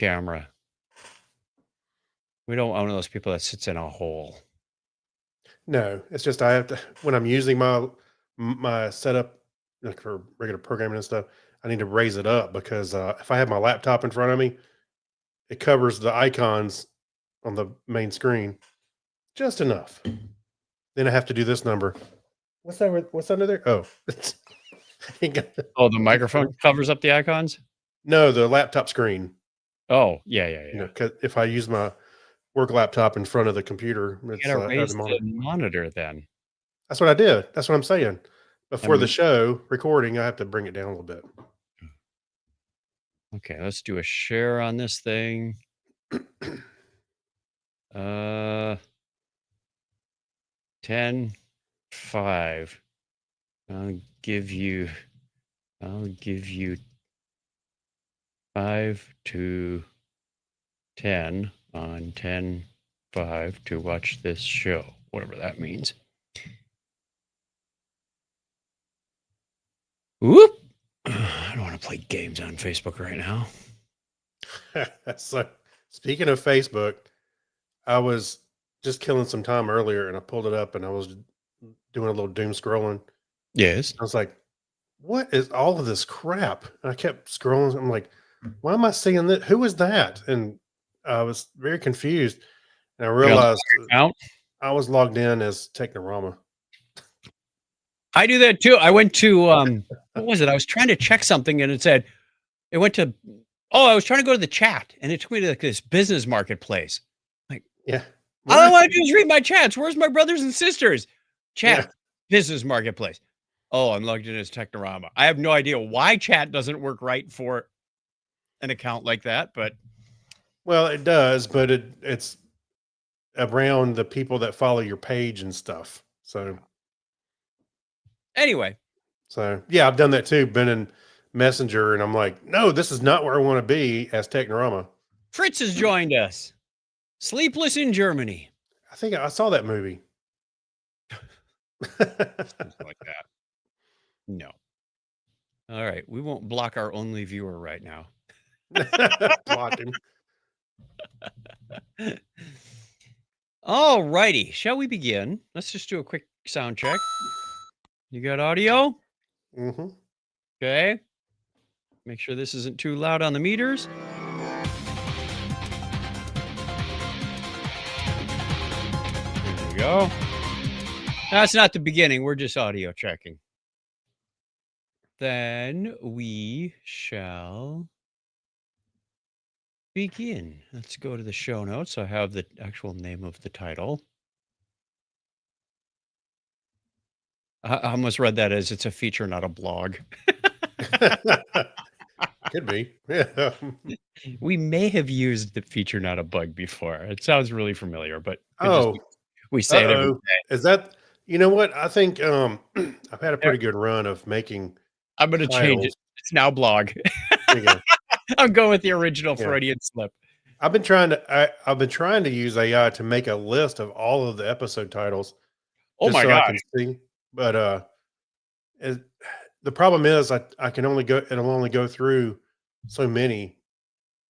camera. We don't own those people that sits in a hole. No, it's just I have to when I'm using my setup like for regular programming and stuff. I need to raise it up because if I have my laptop in front of me, it covers the icons on the main screen just enough. Then I have to do this number. What's that? What's under there? Oh, Oh, the microphone covers up the icons? No, the laptop screen. Oh, yeah. You know, 'cause if I use my work laptop in front of the computer, You it's gotta has raise a the monitor. monitor then. That's what I did. That's what I'm saying. I Before the mean, show recording, I have to bring it down a little bit. okay, let's do a share on this thing. 10, 5. I'll give you 5 to 10 on 10, 5 to watch this show, whatever that means. Whoop! I don't want to play games on Facebook right now. So, speaking of Facebook, I was just killing some time earlier and I pulled it up and I was doing a little doom scrolling. Yes. I was like, what is all of this crap? And I kept scrolling. I'm like, why am I seeing that? Who is that? And I was very confused. And I You got realized the account? I was logged in as Technorama. I do that too. I went to what was it? I was trying to check something and it went to I was trying to go to the chat and it took me to like this business marketplace. Like, Yeah. all I want to do is read my chats. Where's my brothers and sisters? Chat, Yeah. business marketplace. Oh, I'm logged in as Technorama. I have no idea why chat doesn't work right for an account like that, but Well, it does, but it's around the people that follow your page and stuff. anyway, So yeah, I've done that too. Been in Messenger, and I'm like, no, this is not where I want to be as Technorama. Fritz has joined us. Sleepless in Germany. I think I saw that movie. Something like that. No. All right. We won't block our only viewer right now. Blocking. All righty. Shall we begin? Let's just do a quick sound check. You got audio? Mm-hmm. Okay. Make sure this isn't too loud on the meters. There we go. That's not the beginning. We're just audio checking. Then we shall begin. Let's go to the show notes. I have the actual name of the title. I almost read that as it's a feature, not a blog. Could be. Yeah. We may have used the feature, not a bug before. It sounds really familiar, but we say it every day. Is that, you know what? I think I've had a pretty good run of making. I'm going to change it. It's now blog. There you go. I'm going with the original Freudian slip. I've been trying to use AI to make a list of all of the episode titles. Oh my God. I can see. But the problem is I can only it'll only go through so many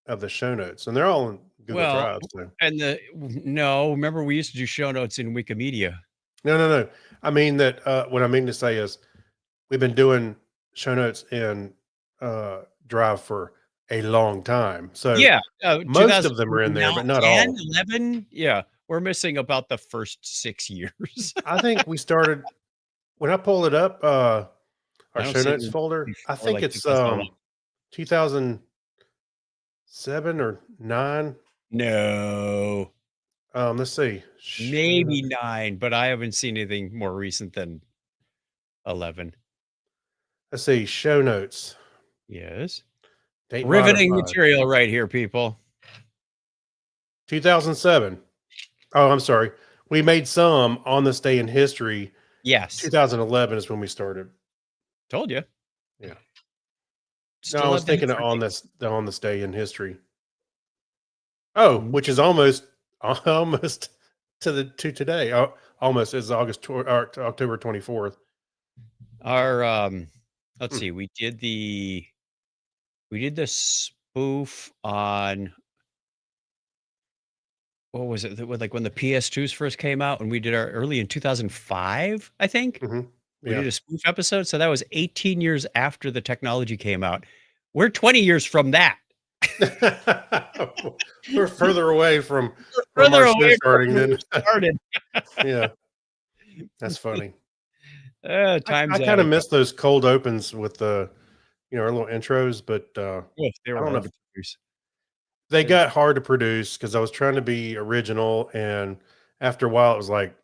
of the show notes, and they're all in Google Drive. So. And remember we used to do show notes in Wikimedia. No. I mean that what I mean to say is we've been doing show notes in Drive for a long time. So yeah, most of them are in there, but not 10, all. 11. Yeah, we're missing about the first 6 years. I think we started when I pull it up. Our show notes folder. I think like it's 2007 or 9. No. Let's see. Maybe 9, but I haven't seen anything more recent than 11. Let's see. Show notes. Yes. Date Riveting modified. material right here, people. 2007. Oh, I'm sorry. We made some on this day in history. Yes. 2011 is when we started. Told you. Yeah. Still no, I was thinking on this day in history. Oh, which is almost to today. Almost is October 24th. Our let's see. We did the spoof on what was it? Like when the PS2s first came out, and we did our early in 2005, I think Hmm. we Yeah. did a spoof episode. So that was 18 years after the technology came out. We're 20 years from that. We're further away from Further our show away from starting when we than started. yeah, that's funny. I Time's kind out of again. miss those cold opens with the our little intros, but Yes, they I were don't know hard if to produce. they They're got hard to produce because I was trying to be original, and after a while, it was like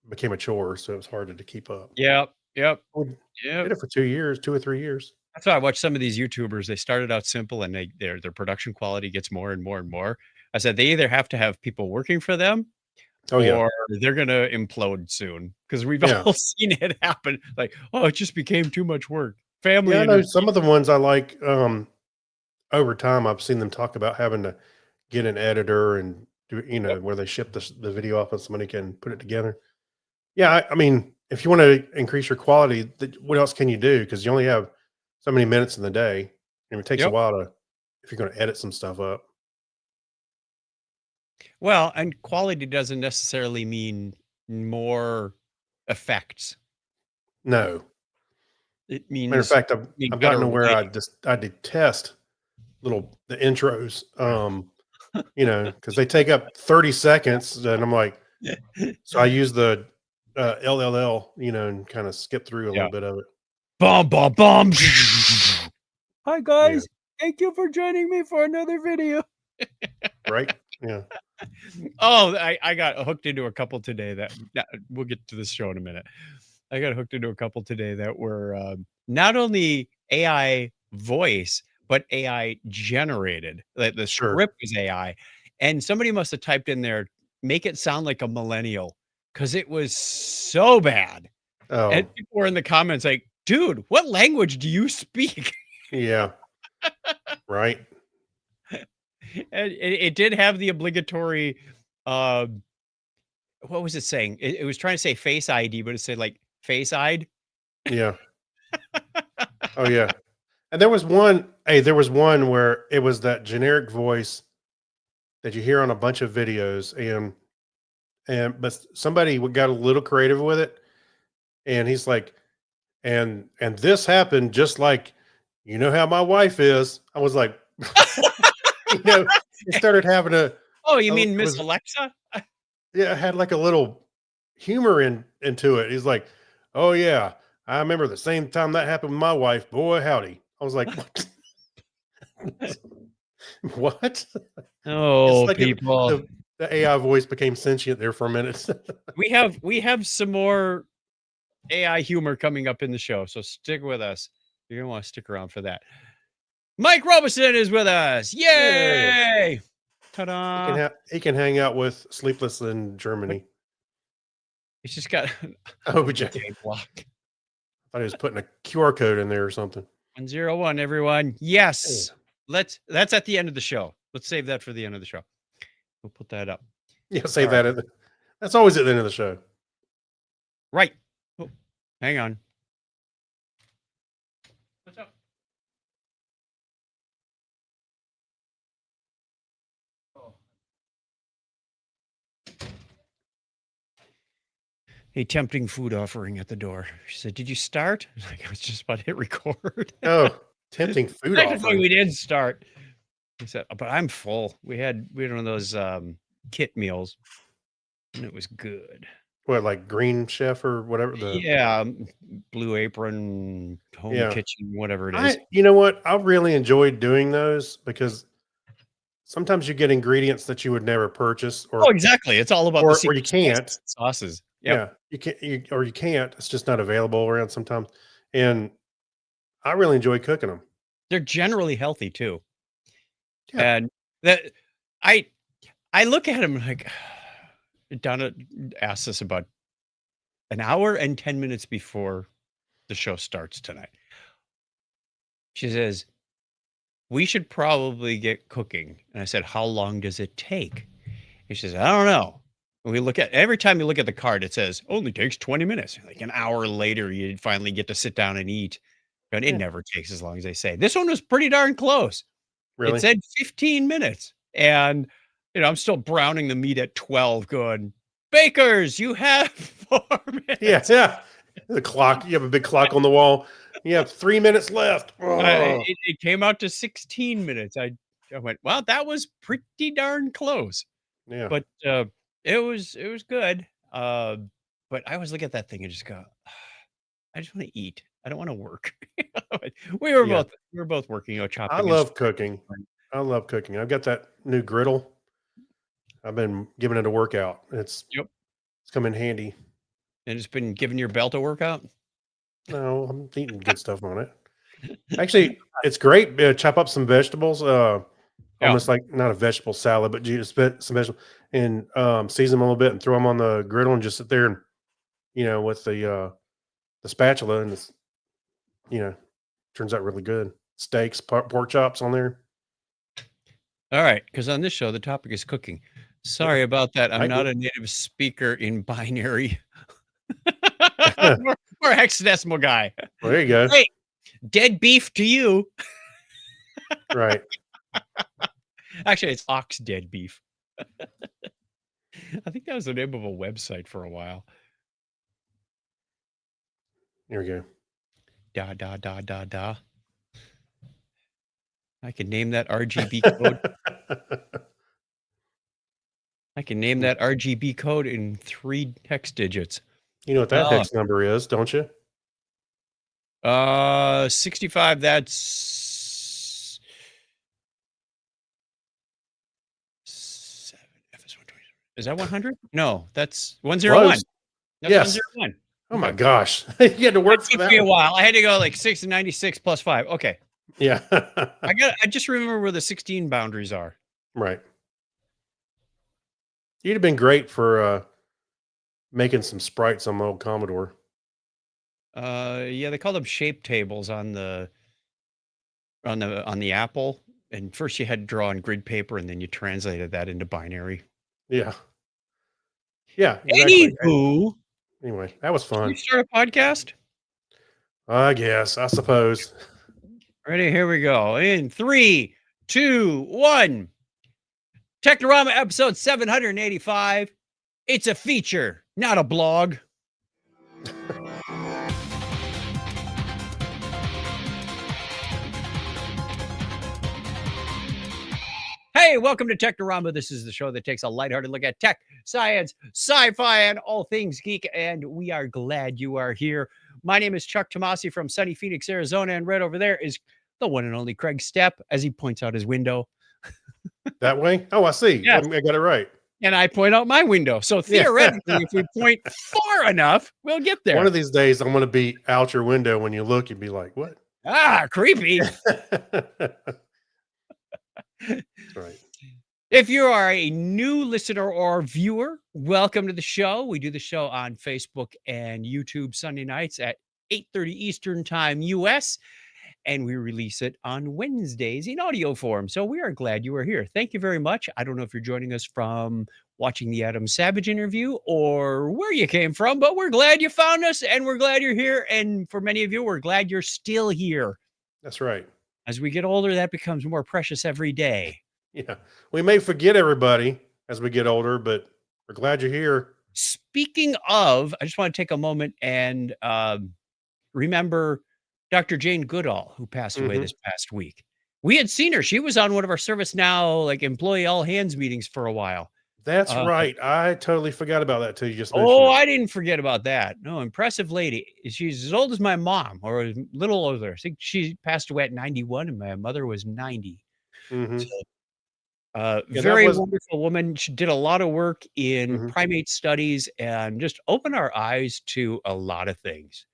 became a chore, so it was harder to keep up. Yep, yep, We yep. did it for 2 years, 2 or 3 years. That's why I watch some of these YouTubers. They started out simple, and their production quality gets more and more and more. I said they either have to have people working for them, Oh yeah, or they're gonna implode soon, because we've yeah, all seen it happen. Like, oh, it just became too much work. yeah. Family I know some intervened. of the ones I like. Over time, I've seen them talk about having to get an editor and do Yep, where they ship the video off and somebody can put it together. Yeah, I mean, if you want to increase your quality, what else can you do? Because you only have so many minutes in the day, and it takes a yep. while to if you're going to edit some stuff up. Well, and quality doesn't necessarily mean more effects. No, It matter of means fact, need I've gotten better to where lighting. I detest the intros. Because they take up 30 seconds, and I'm like, so I use the LLL, and kind of skip through a Yeah. little bit of it. Bum, bum, bum. Hi, Yeah, guys. Thank you for joining me for another video. right. Yeah, Oh, I got hooked into a couple today that we'll get to this show in a minute. I got hooked into a couple today that were not only AI voice, but AI generated. Like the sure. script was AI. And somebody must have typed in there, make it sound like a millennial, because it was so bad. Oh, And people were in the comments like, dude, what language do you speak? yeah, right. And it did have the obligatory, um, what was it saying? It was trying to say face ID, but it said like face eyed. Yeah. Oh, yeah. And there was one where it was that generic voice that you hear on a bunch of videos, but somebody got a little creative with it, and he's like, and this happened just like, how my wife is. I was like, you know, it started having Oh, you it mean Miss was Alexa? yeah, it had like a little humor into it. He's like, "Oh yeah, I remember the same time that happened with my wife. Boy, howdy." I was like, "What?" It's Oh, like people. the AI voice became sentient there for a minute. We have some more AI humor coming up in the show, so stick with us. You're gonna want to stick around for that. Mike Robeson is with us. Yay! Yay! He can Ta-da! hang out with Sleepless in But Germany. he's just got an OJ. OJ block. Thought he was putting a QR code in there or something. 101, everyone. Yeah, Yes. That's at the end of the show. Let's save that for the end of the show. We'll put that up. yeah. All Save right. that. That's always at the end of the show. Right. Oh, hang on. What's up? Oh. A tempting food offering at the door. She said, "Did you start?" I was like, I was just about to hit record. Oh, tempting food Technically, offering. we did start. He said, "But I'm full." We had one of those kit meals, and it was good. What, like Green Chef or whatever Yeah, Blue Apron, Home yeah. Kitchen, whatever it is. You know what? I really enjoyed doing those because sometimes you get ingredients that you would never purchase Oh, exactly. It's all about the or you secret can't. spices and sauces. Yep. Yeah, you can't. It's just not available around sometimes. And I really enjoy cooking them. They're generally healthy too. Yeah. And that I I look at them like Donna asked us about an hour and 10 minutes before the show starts tonight. She says, "We should probably get cooking." And I said, "How long does it take?" And she says, "I don't know." And we look at every time you look at the card, it says only takes 20 minutes. Like an hour later, you finally get to sit down and eat. And it Yeah. never takes as long as they say. This one was pretty darn close. It Really? said 15 minutes. And I'm still browning the meat at 12 going, bakers, you have 4 minutes. Yeah, yeah. The clock. You have a big clock on the wall. You have 3 minutes left. Oh, It came out to 16 minutes. I went, well, that was pretty darn close. yeah. But it was good. But I always look at that thing and just go, I just want to eat. I don't want to work. we were Yeah. both working, I chopping and love cooking. I love cooking. I've got that new griddle. I've been giving it a workout. yep. It's come in handy. And it's been giving your belt a workout. No, I'm eating good stuff on it. Actually, it's great. Chop up some vegetables. Yeah. Almost like not a vegetable salad, but you just put some vegetables and season them a little bit and throw them on the griddle and just sit there and with the spatula and it's turns out really good. Steaks, pork chops on there. All right, because on this show the topic is cooking. Sorry about that. I'm Might not be. a native speaker in binary. We're hexadecimal guy. Well, there you go. Hey, dead beef to you. Right. Actually, it's ox dead beef. I think that was the name of a website for a while. Here we go. Da da da da da. I can name that RGB code. I can name that RGB code in 3 hex digits. You know what that hex number is, don't you? 65. That's 7. Is that 100? No, that's 101. Close. That's Yes. 101. Oh my gosh. You had to work That for took that me a one. while. I had to go like 6 and 96 plus 5. Okay. Yeah. I just remember where the 16 boundaries are. Right. You'd have been great for making some sprites on my old Commodore. Yeah, they call them shape tables on the Apple. And first you had to draw on grid paper and then you translated that into binary. Yeah. Yeah, exactly. Anywho, Anyway, that was should we fun. start a podcast? I guess, I suppose. Ready? Here we go. In 3, 2, 1. Technorama episode 785. It's a feature, not a blog. Hey, welcome to Technorama. This is the show that takes a lighthearted look at tech, science, sci-fi, and all things geek, and we are glad you are here. My name is Chuck Tomasi from sunny Phoenix, Arizona, and right over there is the one and only Craig Stepp as he points out his window. That way? Oh, I see. Yes. I got it right. And I point out my window. So theoretically, if we point far enough, we'll get there. One of these days, I'm going to be out your window. When you look, you'd be like, what? Creepy. That's right. If you are a new listener or viewer, welcome to the show. We do the show on Facebook and YouTube Sunday nights at 8:30 Eastern Time US, and we release it on Wednesdays in audio form. So we are glad you are here. Thank you very much. I don't know if you're joining us from watching the Adam Savage interview or where you came from, but we're glad you found us and we're glad you're here. And for many of you, we're glad you're still here. That's right. As we get older, that becomes more precious every day. Yeah. We may forget everybody as we get older, but we're glad you're here. Speaking of, I just want to take a moment and remember Dr. Jane Goodall, who passed away this past week. We had seen her. She was on one of our ServiceNow like employee all hands meetings for a while. That's right. I totally forgot about that too. You just Oh, mentioned I didn't forget about that. No, impressive lady. She's as old as my mom, or a little older. I think she passed away at 91, and my mother was 90. it. So, Yeah, very wonderful woman. She did a lot of work in Mhm. primate studies and just opened our eyes to a lot of things.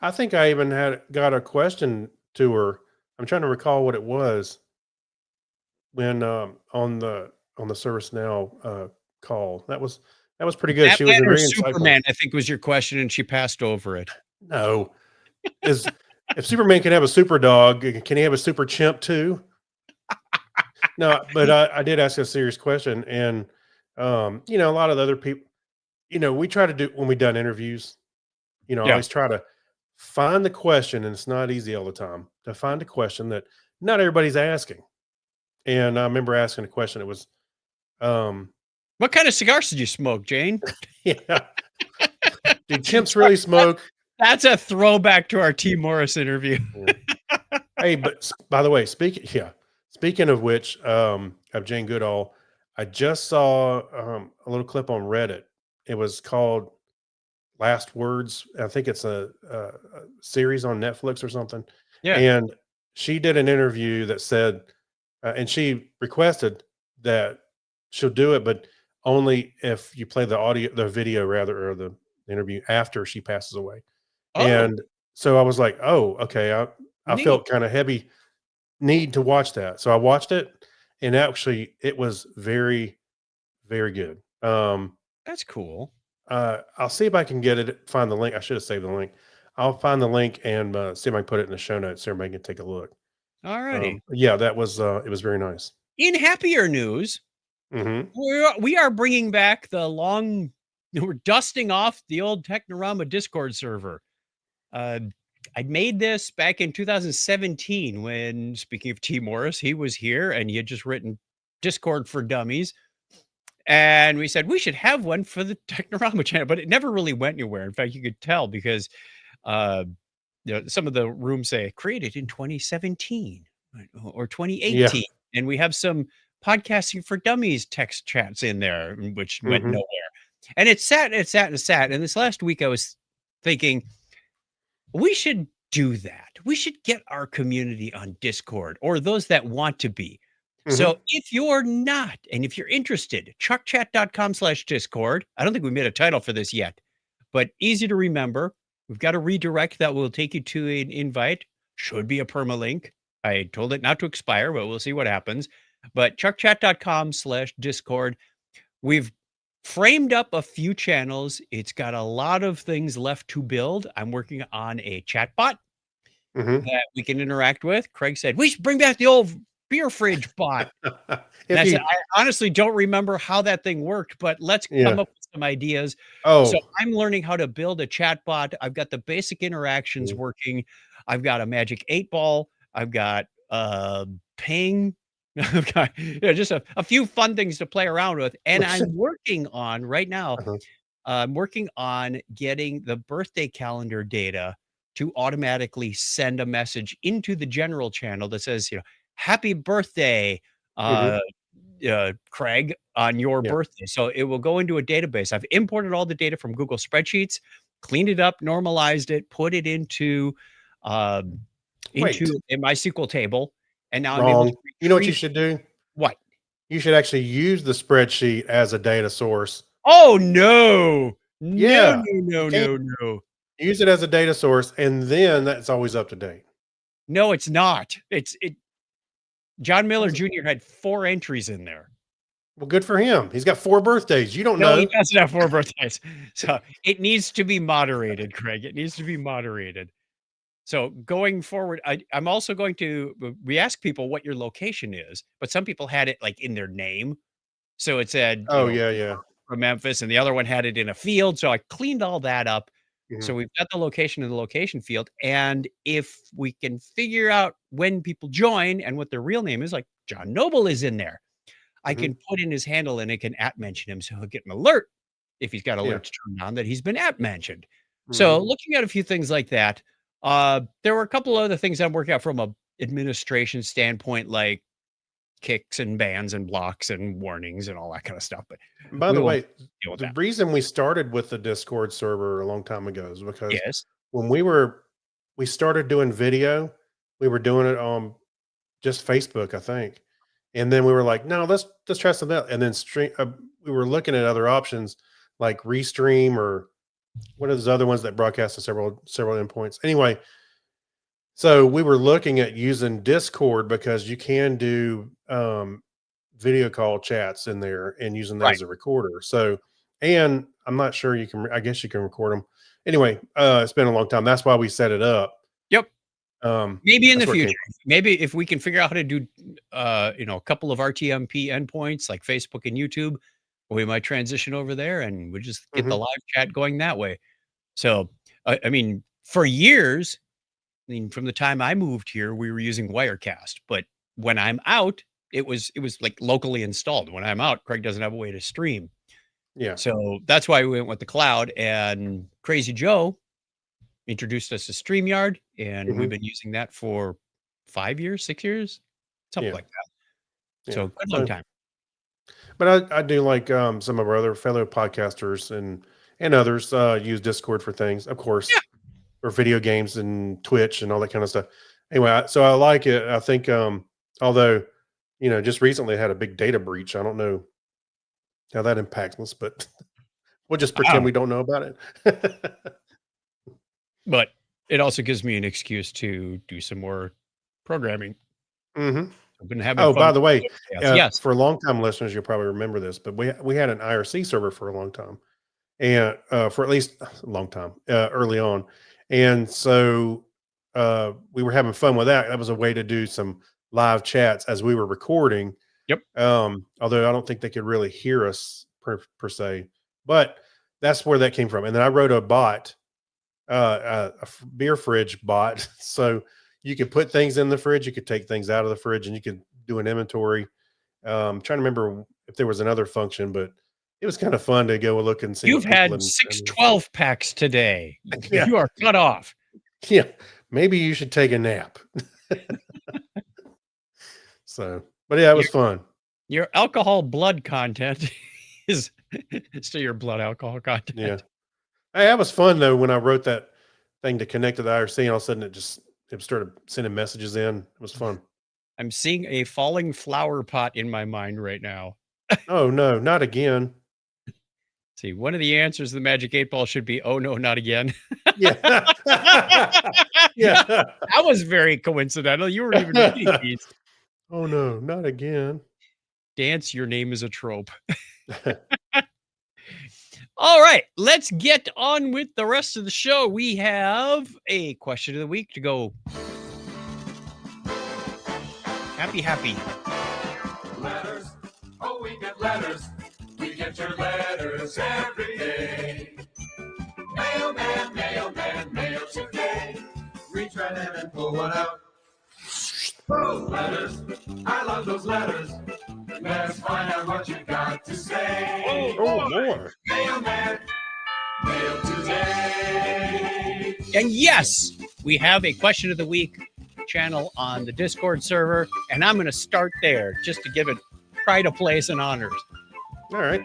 I think I even got a question to her. I'm trying to recall what it was when on the ServiceNow call. That was pretty good. She was Batman or very insightful. Superman, I think was your question, and she passed over it. No, is if Superman can have a super dog, can he have a super chimp too? No, but I did ask a serious question, and a lot of the other people, we try to do when we done interviews. I Yeah. always try to find the question, and it's not easy all the time to find a question that not everybody's asking. And I remember asking a question. It was, Um, What kind of cigars did you smoke, Jane? yeah. Do chimps really smoke? That's a throwback to our T. Morris interview. Yeah. Hey, but by the way, speaking of which, of Jane Goodall, I just saw a little clip on Reddit. It was called Last Words. I think it's a series on Netflix or something. Yeah. And she did an interview that said, and she requested that she'll do it, but only if you play the video rather, or the interview after she passes away. Oh, And so I was like, oh, okay. I neat. felt kind of heavy need to watch that. So I watched it, and actually it was very, very good. That's cool. I'll see if I can get it, find the link. I should have saved the link. I'll find the link and see if I can put it in the show notes so everybody can take a look. Alrighty. Yeah, that was it was very nice. In happier news, Hmm. we are bringing back the long. We're dusting off the old Technorama Discord server. Uh, I made this back in 2017 when, speaking of T. Morris, he was here and he had just written Discord for Dummies. And we said we should have one for the Technorama channel, but it never really went anywhere. In fact, you could tell because uh, some of the rooms say created in 2017 or Yeah. 2018. And we have some podcasting for dummies text chats in there, which went Hmm. nowhere. And it sat, it sat, and it sat. And this last week I was thinking, we should do that. We should get our community on Discord, or those that want to be. Hmm. So if you're not, and if you're interested, chuckchat.com/Discord. I don't think we made a title for this yet, but easy to remember. We've got a redirect that will take you to an invite. Should be a permalink. I told it not to expire, but we'll see what happens. But chuckchat.com/Discord. We've framed up a few channels. It's got a lot of things left to build. I'm working on a chatbot Hmm. that we can interact with. Craig said, we should bring back the old beer fridge bot. And If I said, you, I honestly don't remember how that thing worked, but let's yeah. come up with some ideas. So Oh, I'm learning how to build a chatbot. I've got the basic interactions mhm. working. I've got a magic 8 ball. I've got ping. I've got just a few fun things to play around with. And I'm working on right now, Uh-huh. I'm working on getting the birthday calendar data to automatically send a message into the general channel that says, happy birthday, Mhm. uh, Craig, on your Yeah. birthday. So it will go into a database. I've imported all the data from Google Spreadsheets, cleaned it up, normalized it, put it um, Wait, into a MySQL table, and now I'm able to wrong. You know what you retrieve should do? what? You should actually use the spreadsheet as a data source. Oh no. No, Yeah, no, you no, can't no, no. use it as a data source, and then that's always up to date. No, it's not. John What Miller is it? Jr. had 4 entries in there. Well, good for him. He's got 4 birthdays. You don't No, he know. doesn't have 4 birthdays. So, it needs to be moderated, Craig. It needs to be moderated. So, going forward, I'm also going to we ask people what your location is, but some people had it, like, in their name. So, it said, Oh, yeah, yeah. from Memphis, and the other one had it in a field, so I cleaned all that up. So, Mhm. we've got the location in the location field, and if we can figure out when people join and what their real name is, like John Noble is in there, I Mhm. can put in his handle and it can at mention him, so he'll get an alert if he's got Yeah. alerts turned on that he's been at mentioned. So, Mhm. looking at a few things like that, there were a couple other things I'm working out from a administration standpoint, like kicks and bans and blocks and warnings and all that kind of stuff, but By we the won't way, deal with the that. reason we started with the Discord server a long time ago is because Yes. when we started doing video, we were doing it on just Facebook, I think. And then we were like, no, let's try something else. And then we were looking at other options like Restream, or what are those other ones that broadcast to several endpoints. Anyway, so we were looking at using Discord because you can do video call chats in there and using that Right. as a recorder. So, and I'm not sure you can. I guess you can record them. Anyway, it's been a long time. That's why we set it up. Yep. Maybe in the That's where it future. came from. Maybe if we can figure out how to do, a couple of RTMP endpoints like Facebook and YouTube, we might transition over there and we just get the Mhm. live chat going that way. So, I mean, for years, I mean, from the time I moved here, we were using Wirecast, but when I'm out, it was like locally installed. When I'm out, Craig doesn't have a way to stream. Yeah. So that's why we went with the cloud, and Crazy Joe introduced us to StreamYard, and we've Mhm. been using that for 5 years, 6 years, something Yeah. like that. Yeah. So good long time. But I do like some of our other fellow podcasters and others use Discord for things, of Yeah. course, or video games and Twitch and all that kind of stuff. Anyway, so I like it. I think although just recently had a big data breach. I don't know how that impacts us, but we'll just pretend Wow. we don't know about it. But it also gives me an excuse to do some more programming. hmm I've been having Oh, fun by with the way, yes. for long-time listeners, you'll probably remember this, but we had an IRC server for a long time, and for at least a long time early on, and so we were having fun with that. That was a way to do some live chats as we were recording. Yep. Although I don't think they could really hear us per se, but that's where that came from. And then I wrote a bot, beer fridge bot, so you could put things in the fridge, you could take things out of the fridge, and you could do an inventory. Trying to remember if there was another function, but it was kind of fun to go look and see You've what people had had. 6 12-packs today. Yeah, You are cut off. yeah. Maybe you should take a nap. So, but yeah, it was fun. Your alcohol blood content is still your blood alcohol content. Yeah. Hey, that was fun though when I wrote that thing to connect to the IRC, and all of a sudden it started sending messages in. It was fun. I'm seeing a falling flower pot in my mind right now. Oh no, not again. See, one of the answers to the Magic 8 Ball should be, "Oh no, not again." Yeah. Yeah. That was very coincidental. You weren't even reading these. Oh no, not again. Dance, your name is a trope. All right, let's get on with the rest of the show. We have a question of the week to go. Happy. Letters, oh, we get letters. We get your letters every day. Mailman, mail today. Reach right in and pull one out. Those letters, I love those letters. Let's find out what you got to say. Oh more. Mailman, mail today. And yes, we have a question of the week channel on the Discord server, and I'm going to start there just to give it pride of place and honors. All right.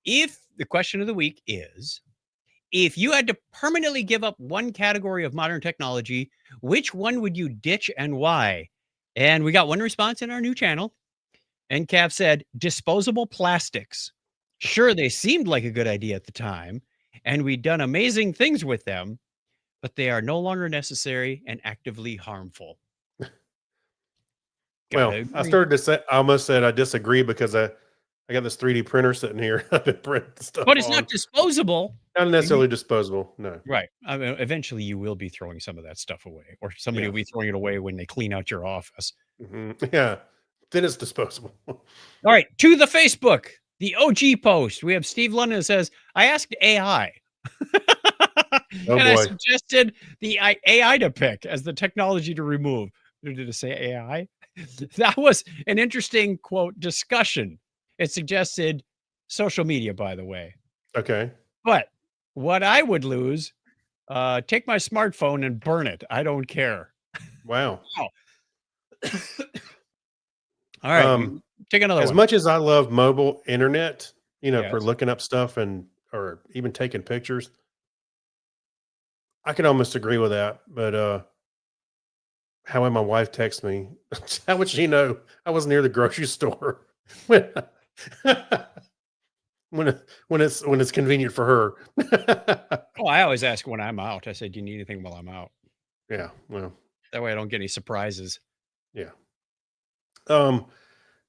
If the question of the week is, if you had to permanently give up one category of modern technology, which one would you ditch and why? And we got one response in our new channel. And Cav said, disposable plastics. Sure, they seemed like a good idea at the time, and we'd done amazing things with them, but they are no longer necessary and actively harmful. Well, Gotta I agree. started to say, I almost said I disagree because I got this 3D printer sitting here. I've been printing stuff. But it's on. not disposable. Not necessarily disposable. No. Right. I mean, eventually you will be throwing some of that stuff away, or somebody Yeah. will be throwing it away when they clean out your office. Yeah. Then it's disposable. All right. To the Facebook, the OG post. We have Steve London that says, I asked AI. Oh, and I boy. suggested the AI to pick as the technology to remove. Did it say AI? That was an interesting quote discussion. It suggested social media, by the way. Okay. But what I would lose, take my smartphone and burn it. I don't care. Wow. All right. Take another As one. much as I love mobile internet, for Yes. looking up stuff or even taking pictures, I can almost agree with that. But how would my wife text me? How would she know I was near the grocery store when when it's convenient for her? Oh, I always ask when I'm out. I said, do you need anything while I'm out? Yeah. Well. That way I don't get any surprises. Yeah.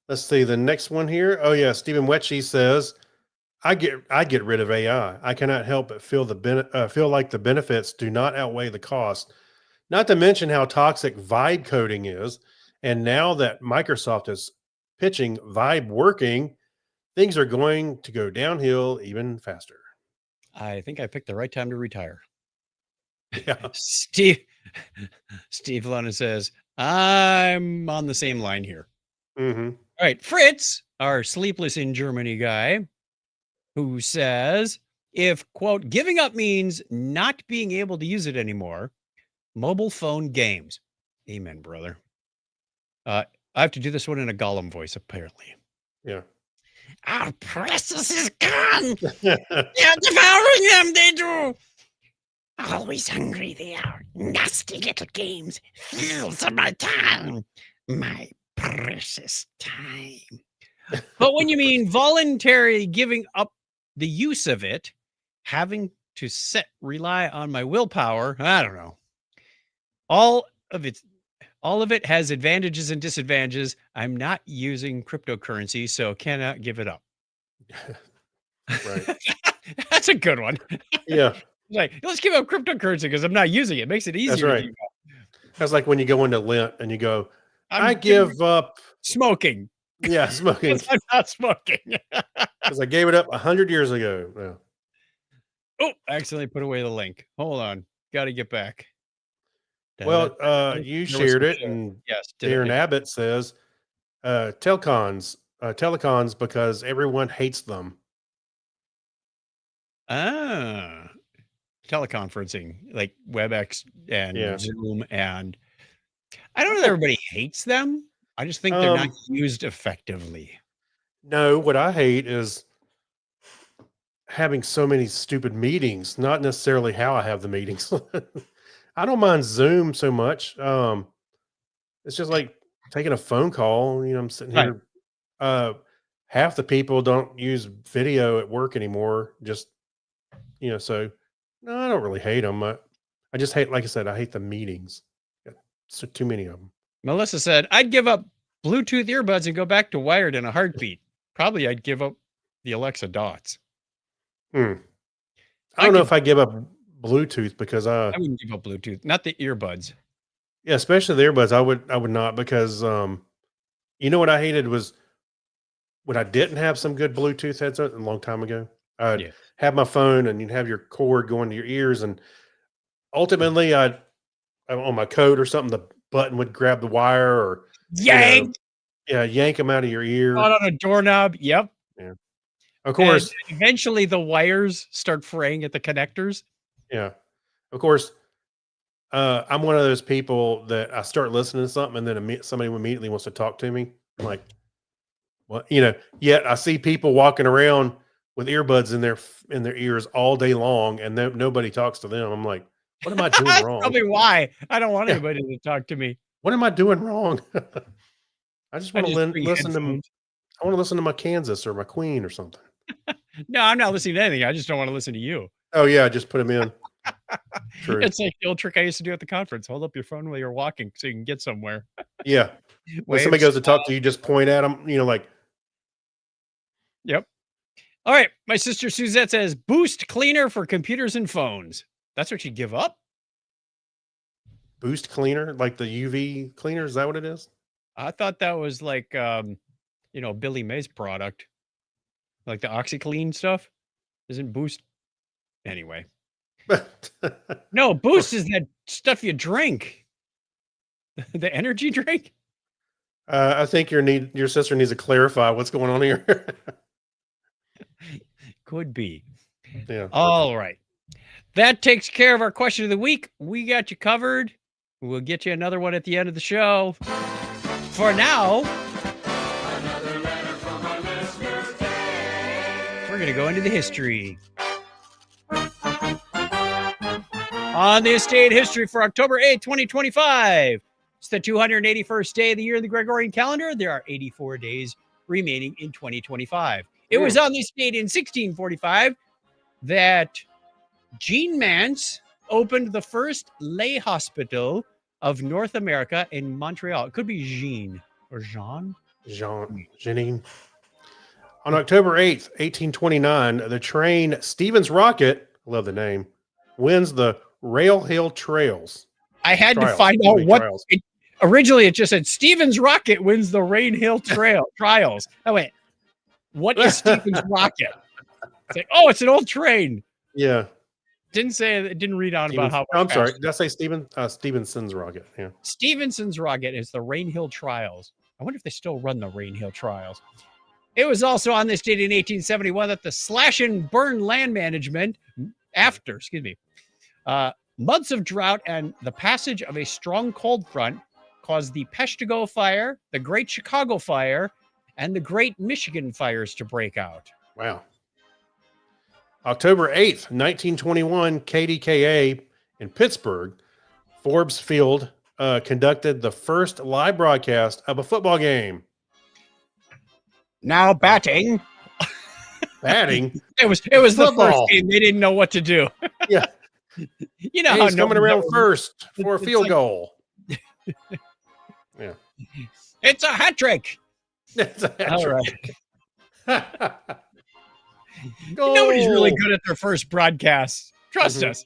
Let's see the next one here. Oh yeah, Stephen Wetchy says, I get rid of AI. I cannot help but feel feel like the benefits do not outweigh the cost. Not to mention how toxic vibe coding is. And now that Microsoft is pitching vibe working, things are going to go downhill even faster. I think I picked the right time to retire. Yeah. Steve London says, I'm on the same line here. Mm-hmm. All right, Fritz, our sleepless in Germany guy, who says, if, quote, giving up means not being able to use it anymore, mobile phone games. Amen, brother. I have to do this one in a Gollum voice, apparently. Yeah. Our precious is gone. They're devouring them, they do. Always hungry they are. Nasty little games. Feels of my time. My precious time. But when you mean voluntary giving up the use of it, having to rely on my willpower, I don't know. All of it has advantages and disadvantages. I'm not using cryptocurrency, so cannot give it up. Right. That's a good one. Yeah. Like, let's give up cryptocurrency because I'm not using it. It makes it easier. That's to right. give up. That's like when you go into Lent and you go, I'm I give up. smoking. Yeah, smoking. 'Cause I'm not smoking. Because I gave it up 100 years ago. Yeah. Oh, I accidentally put away the link. Hold on. Got to get back. Well, Da-da-da-da. you There was shared some it, share. and Yes. Darren Abbott says telecons because everyone hates them. Ah, teleconferencing like WebEx and Yeah. Zoom, and I don't know that everybody hates them. I just think they're not used effectively. No, what I hate is having so many stupid meetings, not necessarily how I have the meetings. I don't mind Zoom so much. It's just like taking a phone call. I'm sitting Right. here. Half the people don't use video at work anymore. Just so no, I don't really hate them. I just hate, like I said, I hate the meetings. So too many of them. Melissa said, I'd give up Bluetooth earbuds and go back to wired in a heartbeat. Probably I'd give up the Alexa Dots. I don't know if I give up Bluetooth because I wouldn't give up Bluetooth, not the earbuds. yeah, especially the earbuds. I would not because what I hated was when I didn't have some good Bluetooth headset a long time ago. I'd have my phone and you'd have your cord going to your ears, and ultimately I'm on my coat or something, the button would grab the wire or yank them out of your ear. on a doorknob. Yep. Yeah. Of course. And eventually the wires start fraying at the connectors. Yeah. Of course. I'm one of those people that I start listening to something and then somebody immediately wants to talk to me. I'm like, what? Yet I see people walking around with earbuds in their ears all day long, and nobody talks to them. I'm like, what am I doing wrong? Tell me why. I don't want anybody to talk to me. What am I doing wrong? I just want to listen to. headphones. I want to listen to my Kansas or my Queen or something. No, I'm not listening to anything. I just don't want to listen to you. Oh yeah, just put them in. True. It's like the old trick I used to do at the conference. Hold up your phone while you're walking so you can get somewhere. Yeah. When somebody goes to talk to you, just point at them. Like. Yep. All right. My sister Suzette says Boost cleaner for computers and phones. That's what you give up? Boost cleaner, like the UV cleaner. Is that what it is? I thought that was like, Billy Mays product, like the OxyClean stuff. Isn't Boost? Anyway. No, Boost is that stuff you drink. The energy drink. I think your sister needs to clarify what's going on here. Could be. Yeah. All right. That takes care of our question of the week. We got you covered. We'll get you another one at the end of the show. For now, Another letter from our listener, Dave. we're going to go into the history. On the estate history for October 8th, 2025. It's the 281st day of the year in the Gregorian calendar. There are 84 days remaining in 2025. It was on this date in 1645 that Jean Mance opened the first lay hospital of North America in Montreal. It could be Jean or Jean. Janine. On October 8th, 1829, the train Stevens Rocket, I love the name, wins the Rail Hill Trails. I had to Trials. find out what Trials. originally it just said Stevens Rocket wins the Rain Hill Trials. I went, what is Stevens Rocket? It's like, oh, it's an old train. Yeah. It didn't read on about how I'm sorry. Did I say Stevenson's Rocket? Yeah. Stevenson's Rocket is the Rain Hill Trials. I wonder if they still run the Rainhill trials. It was also on this date in 1871 that the slash and burn land management months of drought and the passage of a strong cold front caused the Peshtigo Fire, the Great Chicago Fire, and the Great Michigan Fires to break out. Wow. October 8th, 1921, KDKA in Pittsburgh, Forbes Field conducted the first live broadcast of a football game. Now batting. Batting? It was the first football. game. They didn't know what to do. Yeah. You know Hey, how he's coming around first for a it's field like- goal. It's a hat trick. That's a hat All trick. right. Goal. Nobody's really good at their first broadcast. Trust Mhm. us.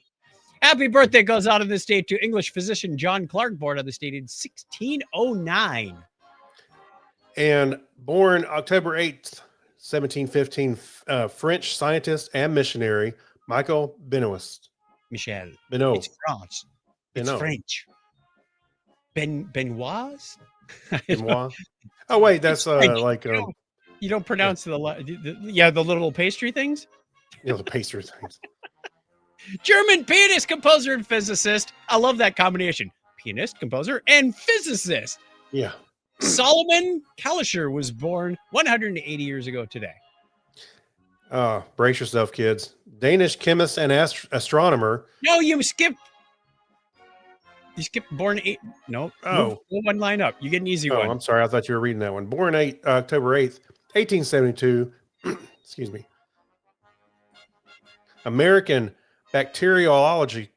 Happy birthday goes out on this date to English physician John Clark, born on this date in 1609. And born October 8th, 1715, French scientist and missionary Michael Benoist. Michel. Benoit. It's France. It's Benoit. French. Benoit? Benoit. Oh wait, that's French. like You don't pronounce the little pastry things? the pastry things. German pianist, composer, and physicist. I love that combination. Pianist, composer, and physicist. Yeah. Solomon Kalischer was born 180 years ago today. Brace yourself, kids. Danish chemist and astronomer. No, you skipped. You skipped born 8. No. Oh. Move one line up. You get an easy Oh, one. I'm sorry. I thought you were reading that one. Born October 8th, 1872. Excuse me. American bacteriological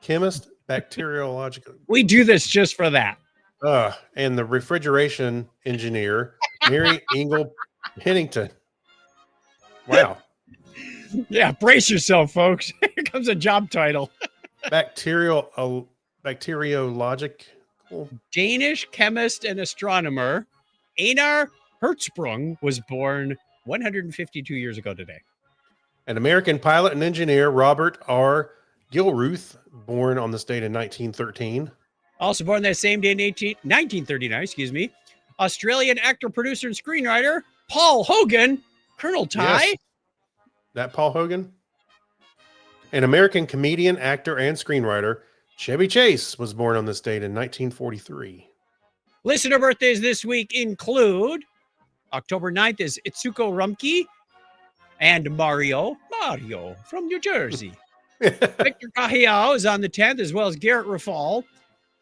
chemist. Bacteriological. We do this just for that. And the refrigeration engineer, Mary Ingle Pennington. Wow. Yeah, brace yourself, folks. Here comes a job title. Bacteriological. Danish chemist and astronomer Einar Hertzsprung was born 152 years ago today. An American pilot and engineer, Robert R. Gilruth, born on this date in 1913. Also born that same day in 1939, Australian actor, producer, and screenwriter Paul Hogan, Colonel Ty. Yes. That Paul Hogan. An American comedian, actor, and screenwriter, Chevy Chase, was born on this date in 1943. Listener birthdays this week include October 9th is Itsuko Rumki and Mario from New Jersey. Victor Cahill is on the 10th, as well as Garrett Rafal.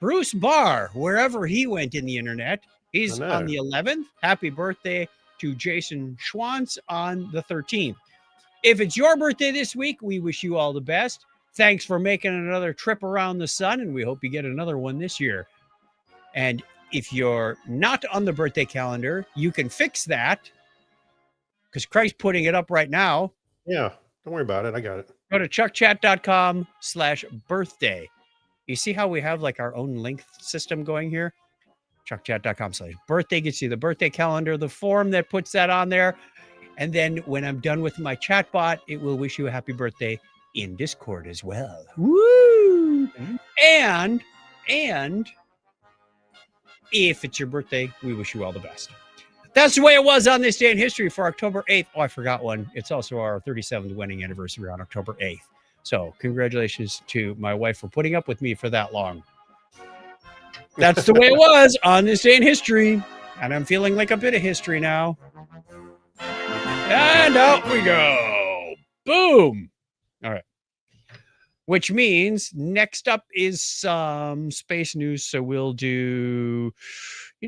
Bruce Barr, wherever he went in the internet, he's I know. on the 11th. Happy birthday to Jason Schwantz on the 13th. If it's your birthday this week, we wish you all the best. Thanks for making another trip around the sun, and we hope you get another one this year. And if you're not on the birthday calendar, you can fix that because Craig's putting it up right now. Yeah, don't worry about it. I got it. Go to chuckchat.com/birthday. You see how we have like our own link system going here? chuckchat.com/birthday gets you the birthday calendar, the form that puts that on there. And then when I'm done with my chatbot, it will wish you a happy birthday in Discord as well. Woo! And if it's your birthday, we wish you all the best. That's the way it was on this day in history for October 8th. Oh, I forgot one. It's also our 37th wedding anniversary on October 8th. So congratulations to my wife for putting up with me for that long. That's the way it was on this day in history. And I'm feeling like a bit of history now. And out we go. Boom. All right. Which means next up is some space news. So we'll do,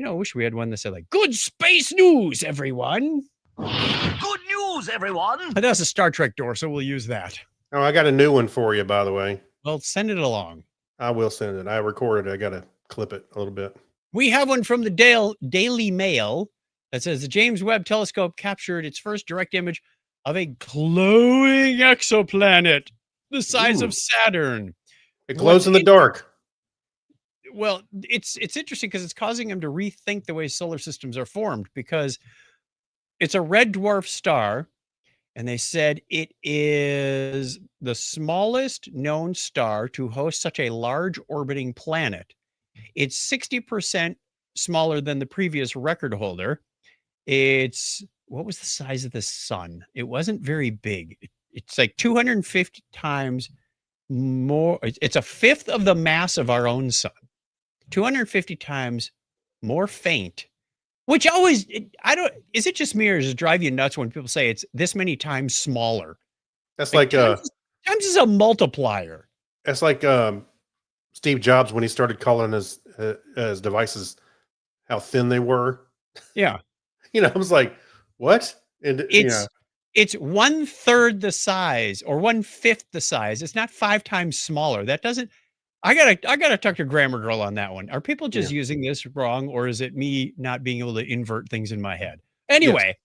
I wish we had one that said like, good space news, everyone. Good news, everyone! But that's a Star Trek door, so we'll use that. Oh, I got a new one for you, by the way. Well, send it along. I will send it. I recorded it. I got to clip it a little bit. We have one from the Daily Mail that says the James Webb Telescope captured its first direct image of a glowing exoplanet the size Ooh. of Saturn. It glows in the dark. Well, it's interesting because it's causing them to rethink the way solar systems are formed, because it's a red dwarf star, and they said it is the smallest known star to host such a large orbiting planet. It's 60% smaller than the previous record holder. It's what was the size of the sun? It wasn't very big. It's like 250 times more. It's a fifth of the mass of our own sun. 250 times more faint. Which always, I don't. Is it just me or does it drive you nuts when people say it's this many times smaller? That's like Times is a multiplier. that's like Steve Jobs when he started calling his devices how thin they were. Yeah. I was like, what? And It's 1/3 the size or 1/5 the size. It's not 5 times smaller. That doesn't. I gotta talk to Grammar Girl on that one. Are people just using this wrong, or is it me not being able to invert things in my head? Anyway,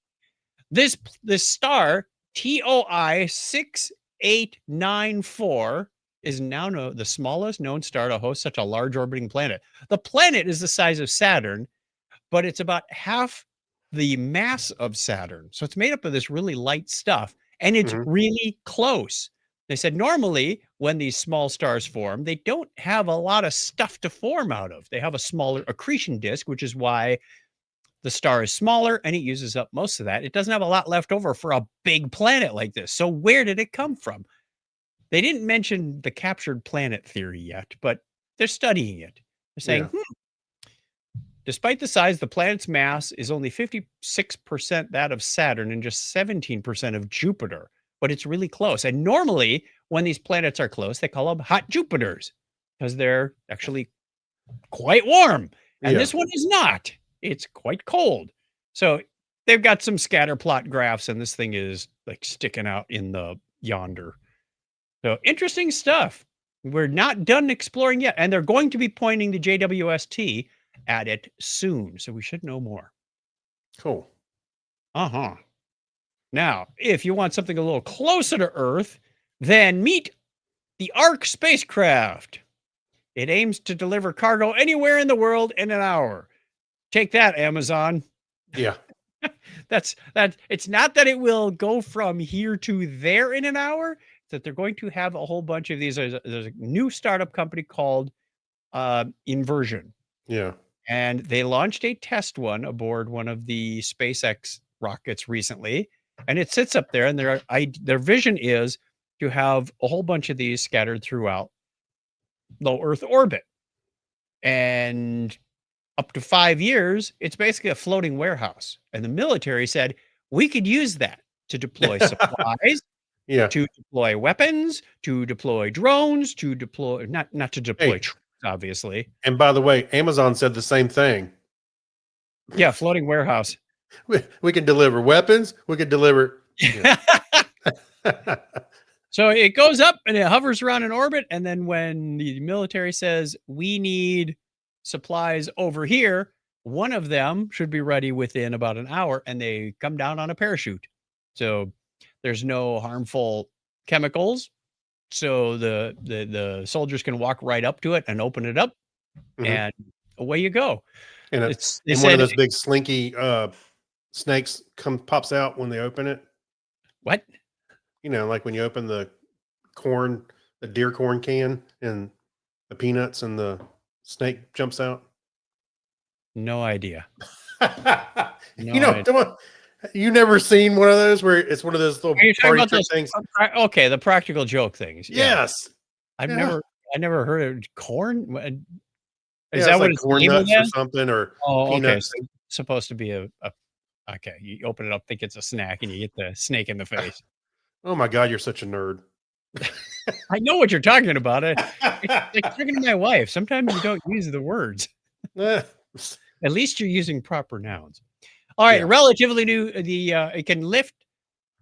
this star TOI 6894 is now the smallest known star to host such a large orbiting planet. The planet is the size of Saturn, but it's about half the mass of Saturn. So it's made up of this really light stuff, and it's really close. They said normally when these small stars form, they don't have a lot of stuff to form out of. They have a smaller accretion disk, which is why the star is smaller and it uses up most of that. It doesn't have a lot left over for a big planet like this. So where did it come from? They didn't mention the captured planet theory yet, but they're studying it. They're saying, despite the size, the planet's mass is only 56% that of Saturn and just 17% of Jupiter, but it's really close. And normally, when these planets are close, they call them hot Jupiters because they're actually quite warm. And this one is not. It's quite cold. So they've got some scatter plot graphs, and this thing is like sticking out in the yonder. So interesting stuff. We're not done exploring yet, and they're going to be pointing the JWST at it soon, so we should know more. Cool. Now, if you want something a little closer to Earth, then meet the Ark spacecraft. It aims to deliver cargo anywhere in the world in an hour. Take that, Amazon. Yeah. It's not that it will go from here to there in an hour. It's that they're going to have a whole bunch of these. There's a new startup company called Inversion. Yeah. And they launched a test one aboard one of the SpaceX rockets recently. And it sits up there, and their vision is to have a whole bunch of these scattered throughout low Earth orbit. And up to 5 years, it's basically a floating warehouse. And the military said, we could use that to deploy supplies, to deploy weapons, to deploy drones, to deploy, not to deploy troops, obviously. And by the way, Amazon said the same thing. Yeah, floating warehouse. We can deliver weapons. We can deliver. So it goes up and it hovers around in orbit. And then when the military says we need supplies over here, one of them should be ready within about an hour, and they come down on a parachute. So there's no harmful chemicals. So the soldiers can walk right up to it and open it up, and away you go. And one of those big slinky snakes pops out when they open it. What? Like when you open the deer corn can, and the peanuts, and the snake jumps out. No idea. You never seen one of those where it's one of those little party trick things? Okay, the practical joke things. Yes. I never heard of corn. Is that what like it's corn nuts or something, or peanuts? Okay. So it's supposed to be okay. You open it up, think it's a snack, and you get the snake in the face. Oh my God, you're such a nerd. I know what you're talking about. It's like talking to my wife. Sometimes you don't use the words. At least you're using proper nouns. All right, relatively new. It can lift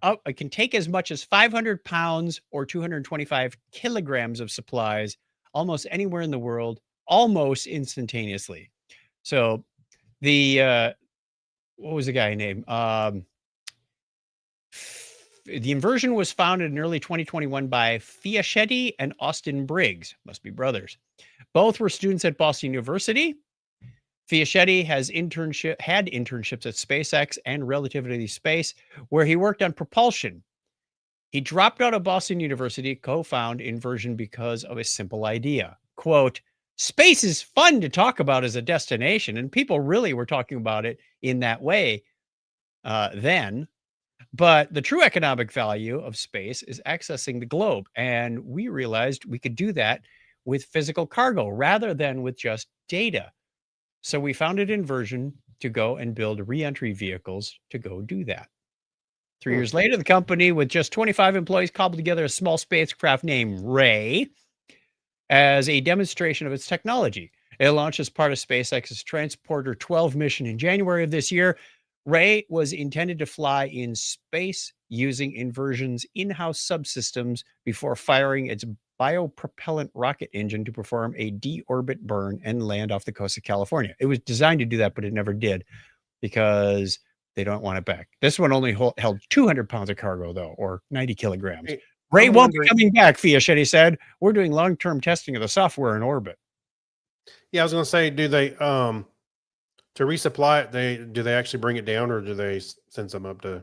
up. It can take as much as 500 pounds or 225 kilograms of supplies almost anywhere in the world, almost instantaneously. So, what was the guy name? The Inversion was founded in early 2021 by Fiaschetti and Austin Briggs, must be brothers. Both were students at Boston University. Fiaschetti had internships at SpaceX and Relativity Space, where he worked on propulsion. He dropped out of Boston University, co-founded Inversion because of a simple idea. Quote, space is fun to talk about as a destination, and people really were talking about it in that way then. But the true economic value of space is accessing the globe. And we realized we could do that with physical cargo rather than with just data. So we founded Inversion to go and build re-entry vehicles to go do that. 3 years later, the company, with just 25 employees, cobbled together a small spacecraft named Ray as a demonstration of its technology. It launched as part of SpaceX's Transporter 12 mission in January of this year. Ray was intended to fly in space using Inversion's in-house subsystems before firing its biopropellant rocket engine to perform a deorbit burn and land off the coast of California. It was designed to do that, but it never did because they don't want it back. This one only held 200 pounds of cargo, though, or 90 kilograms. Hey, Ray I'm won't be wondering- coming back, Fiaschetti said. We're doing long-term testing of the software in orbit. Yeah, I was going to say, do they to resupply it? Do they actually bring it down, or do they send some up to?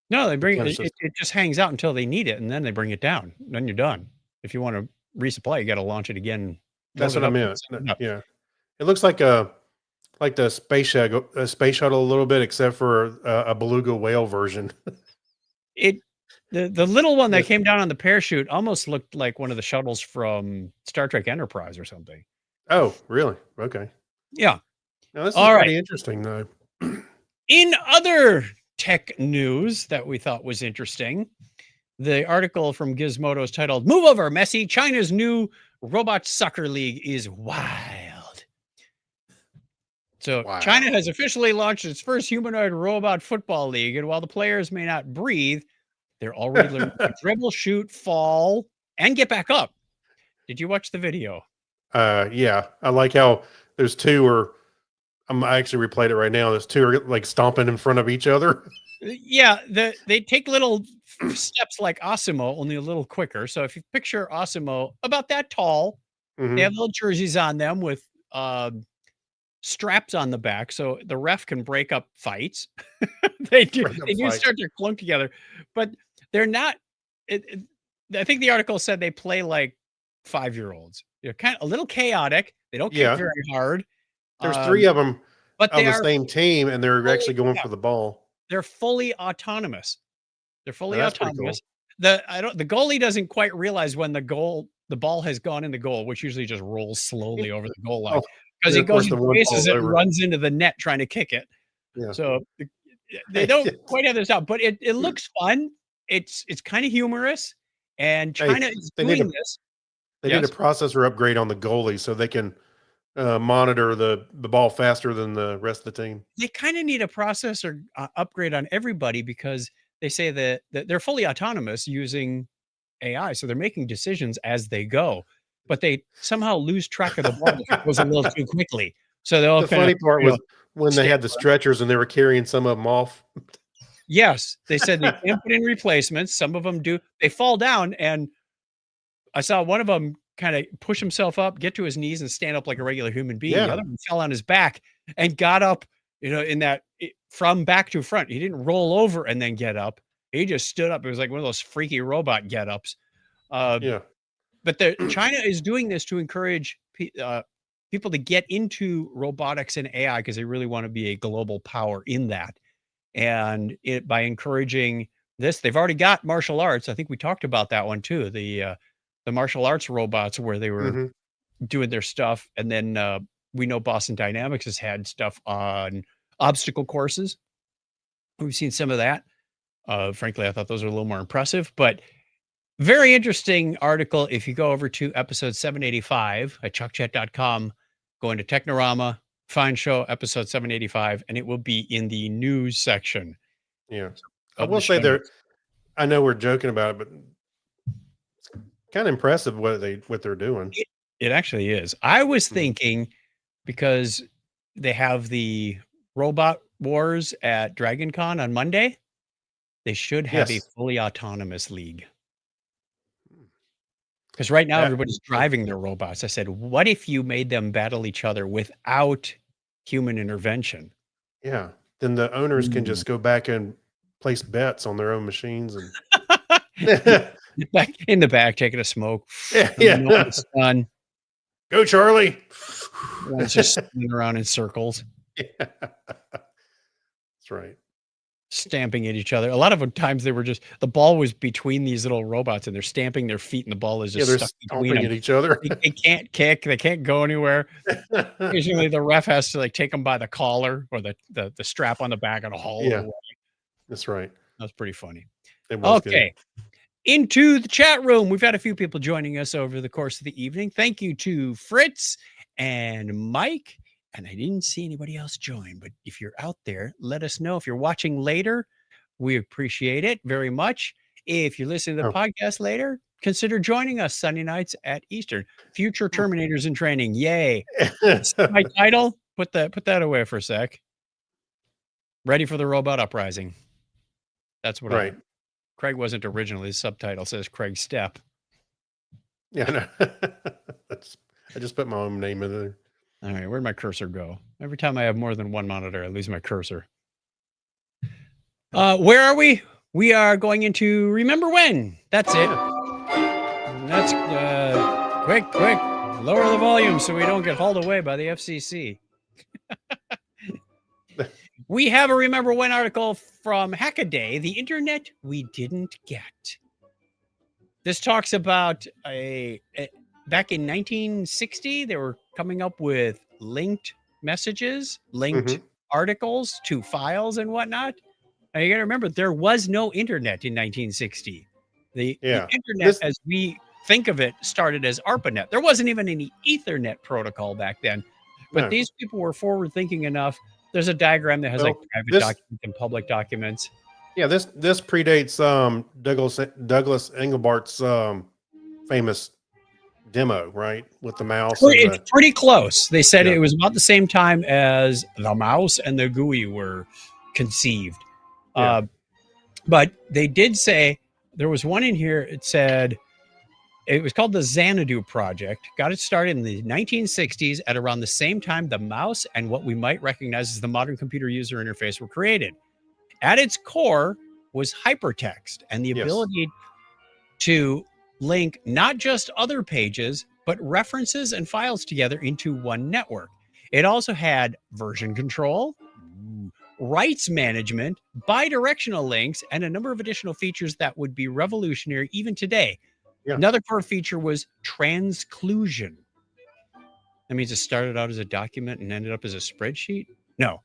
No, they bring Kind it, of it just hangs out until they need it, and then they bring it down. Then you're done. If you want to resupply, you got to launch it again. That's load what it I up, meant. send it up. Yeah, it looks like the space shuttle a little bit, except for a beluga whale version. The little one that Yes. came down on the parachute almost looked like one of the shuttles from Star Trek Enterprise or something. Oh, really? Okay. Yeah. Now this is All right. pretty interesting, though. In other tech news that we thought was interesting, the article from Gizmodo is titled "Move Over, Messi. China's new robot soccer league is wild." So Wow. China has officially launched its first humanoid robot football league, and while the players may not breathe, they're already learning to dribble, shoot, fall, and get back up. Did you watch the video? Yeah, I like how there's two, or I actually replayed it right now. There's two are like stomping in front of each other. Yeah, they take little steps like Osimo, only a little quicker. So if you picture Osimo about that tall, Mhm. they have little jerseys on them with straps on the back, so the ref can break up fights. They do Break up they do fights. start to clunk together, but they're not. I think the article said they play like 5-year-olds. They're kind of a little chaotic. They don't kick Yeah. very hard. There's three of them but on they the are same team, and they're fully- actually going yeah. for the ball. they're fully autonomous. They're fully That's pretty autonomous. The goalie doesn't quite realize when the ball has gone in the goal, which usually just rolls slowly over the goal line Oh, because and he of course goes the and one faces falls it and over. runs into the net trying to kick it. Yeah. So they don't quite have this out, but it looks fun. It's kind of humorous, and Hey, China is they need doing to- this. They need Yes. a processor upgrade on the goalie so they can monitor the ball faster than the rest of the team. They kind of need a processor upgrade on everybody because they say that they're fully autonomous using AI, so they're making decisions as they go, but they somehow lose track of the ball if it goes a little too quickly. So they'll The kind funny of, part you know, was when they had the stretchers and they were carrying some of them off. yes, they said they can't put in replacements. Some of them do. They fall down, and I saw one of them kind of push himself up, get to his knees, and stand up like a regular human being. Yeah. The other one fell on his back and got up, in that from back to front. He didn't roll over and then get up. He just stood up. It was like one of those freaky robot get-ups. Yeah. But China is doing this to encourage people to get into robotics and AI because they really want to be a global power in that. And by encouraging this, they've already got martial arts. I think we talked about that one too. The martial arts robots where they were Mhm. doing their stuff, and then we know Boston Dynamics has had stuff on obstacle courses. We've seen some of that. Frankly, I thought those were a little more impressive, but very interesting article. If you go over to episode 785 at chuckchat.com, go into Technorama, find show episode 785, and it will be in the news section. Yeah. I of will the say show they're, notes. I know we're joking about it, but it's kind of impressive what they're doing. It actually is. I was Mhm. thinking because they have the Robot Wars at Dragon Con on Monday, they should have Yes. a fully autonomous league. Because right now That- everybody's driving their robots. I said, what if you made them battle each other without human intervention? Yeah. Then the owners can Mm. just go back and place bets on their own machines and Back in the back, taking a smoke. yeah, Let me know when yeah. it's done. Go, Charlie. One's just spinning around in circles, Yeah. That's right. stamping at each other. A lot of times they were just the ball was between these little robots, and they're stamping their feet, and the ball is Yeah, just they're stuck between stomping them. at each other. They can't kick. They can't go anywhere. Occasionally, the ref has to like take them by the collar or the strap on the back and haul Yeah. it away. That's right. That's pretty funny. It was good. Okay. Into the chat room. We've had a few people joining us over the course of the evening. Thank you to Fritz and Mike. And I didn't see anybody else join, but if you're out there, let us know. If you're watching later, we appreciate it very much. If you're listening to the podcast later, consider joining us Sunday nights at Eastern. Future Terminators in Training. Yay. My title, put that away for a sec. Ready for the Robot Uprising. That's what Right. Craig wasn't originally. His subtitle says Craig Stepp. Yeah, I know. I just put my own name in there. All right, where'd my cursor go? Every time I have more than one monitor, I lose my cursor. Where are we? We are going into Remember When. That's it. That's quick. Lower the volume so we don't get hauled away by the FCC. We have a Remember When article from Hackaday, the internet we didn't get. This talks about back in 1960, they were coming up with linked messages, linked articles to files and whatnot. Now you got to remember, there was no internet in 1960. The internet, as we think of it, started as ARPANET. There wasn't even any Ethernet protocol back then. But these people were forward thinking enough. There's a diagram that has like private documents and public documents. Yeah, this predates Douglas Engelbart's famous demo, right? With the mouse. It's pretty close. They said it was about the same time as the mouse and the GUI were conceived. But they did say there was one in here. It said it was called the Xanadu Project. Got it started in the 1960s at around the same time the mouse and what we might recognize as the modern computer user interface were created. At its core was hypertext and the ability to link not just other pages, but references and files together into one network. It also had version control, rights management, bidirectional links, and a number of additional features that would be revolutionary even today. Another core feature was transclusion. That means it started out as a document and ended up as a spreadsheet? No.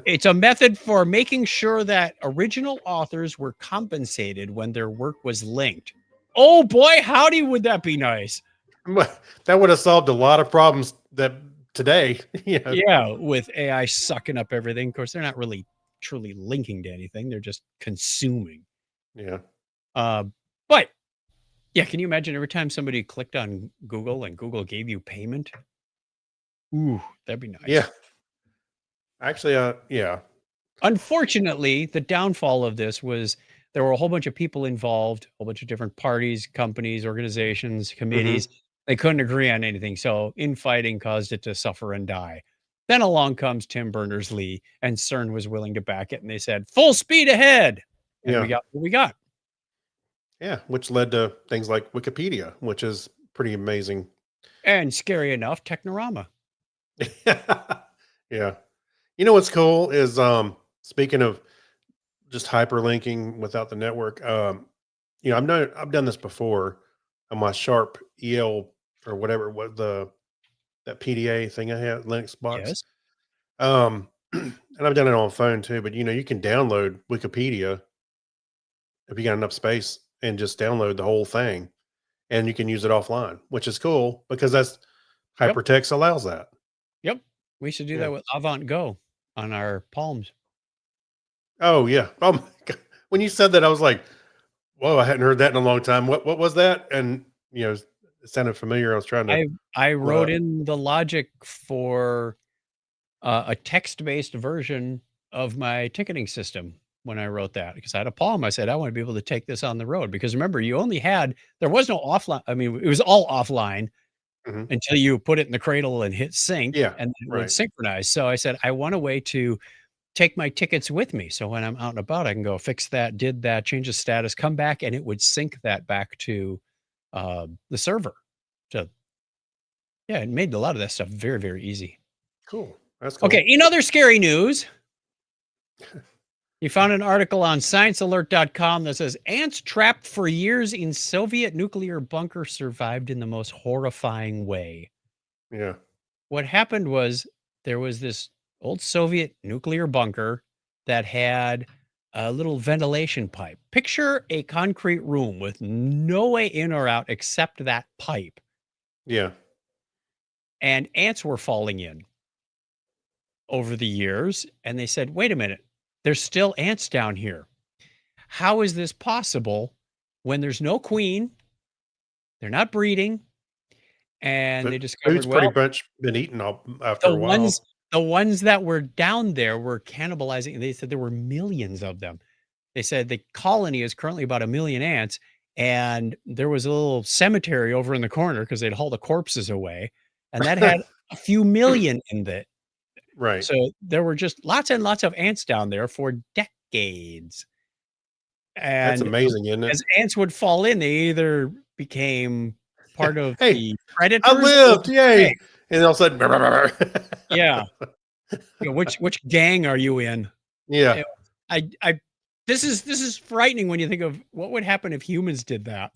It's a method for making sure that original authors were compensated when their work was linked. Oh boy, howdy, would that be nice? That would have solved a lot of problems that today. Yeah, with AI sucking up everything. Of course, they're not really truly linking to anything. They're just consuming. Yeah. But yeah, can you imagine every time somebody clicked on Google and Google gave you payment? Ooh, that'd be nice. Yeah. Actually, yeah. Unfortunately, the downfall of this was there were a whole bunch of people involved, a whole bunch of different parties, companies, organizations, committees. They couldn't agree on anything. So infighting caused it to suffer and die. Then along comes Tim Berners-Lee, and CERN was willing to back it. And they said, full speed ahead. And we got what we got. Yeah, which led to things like Wikipedia, which is pretty amazing. And scary enough, Technorama. Yeah. You know what's cool is speaking of just hyperlinking without the network, I've done this before on my Sharp EL or whatever that PDA thing I had, Linux box. Yes. And I've done it on phone too, but you can download Wikipedia if you got enough space and just download the whole thing, and you can use it offline, which is cool because that's hypertext allows that. Yep. We should do that with Avant Go on our Palms. Oh yeah. Oh my God. When you said that, I was like, whoa, I hadn't heard that in a long time. What was that? And it sounded familiar. I was trying to I wrote in the logic for a text-based version of my ticketing system when I wrote that, because I had a Palm. I said, I want to be able to take this on the road, because remember, there was no offline. I mean, it was all offline until you put it in the cradle and hit sync, and then it would synchronize. So I said, I want a way to take my tickets with me. So when I'm out and about, I can go fix that, did that, change the status, come back, and it would sync that back to the server. So Yeah, it made a lot of that stuff very, very easy. Cool. That's cool. Okay, in other scary news, you found an article on sciencealert.com that says ants trapped for years in Soviet nuclear bunker survived in the most horrifying way. Yeah. What happened was there was this old Soviet nuclear bunker that had a little ventilation pipe. Picture a concrete room with no way in or out except that pipe. Yeah. And ants were falling in over the years. And they said, wait a minute, there's still ants down here. How is this possible when there's no queen? They're not breeding. And they discovered, Food's pretty much been eaten after a while. the ones that were down there were cannibalizing. They said there were millions of them. They said the colony is currently about 1 million ants. And there was a little cemetery over in the corner because they'd haul the corpses away. And that had a few million in it. Right. So there were just lots and lots of ants down there for decades. And That's amazing, isn't it? as ants would fall in, they either became part of Hey, the predators. I lived, yay! Hey. And all of a sudden, Yeah. You know, which gang are you in? yeah, This is frightening when you think of what would happen if humans did that.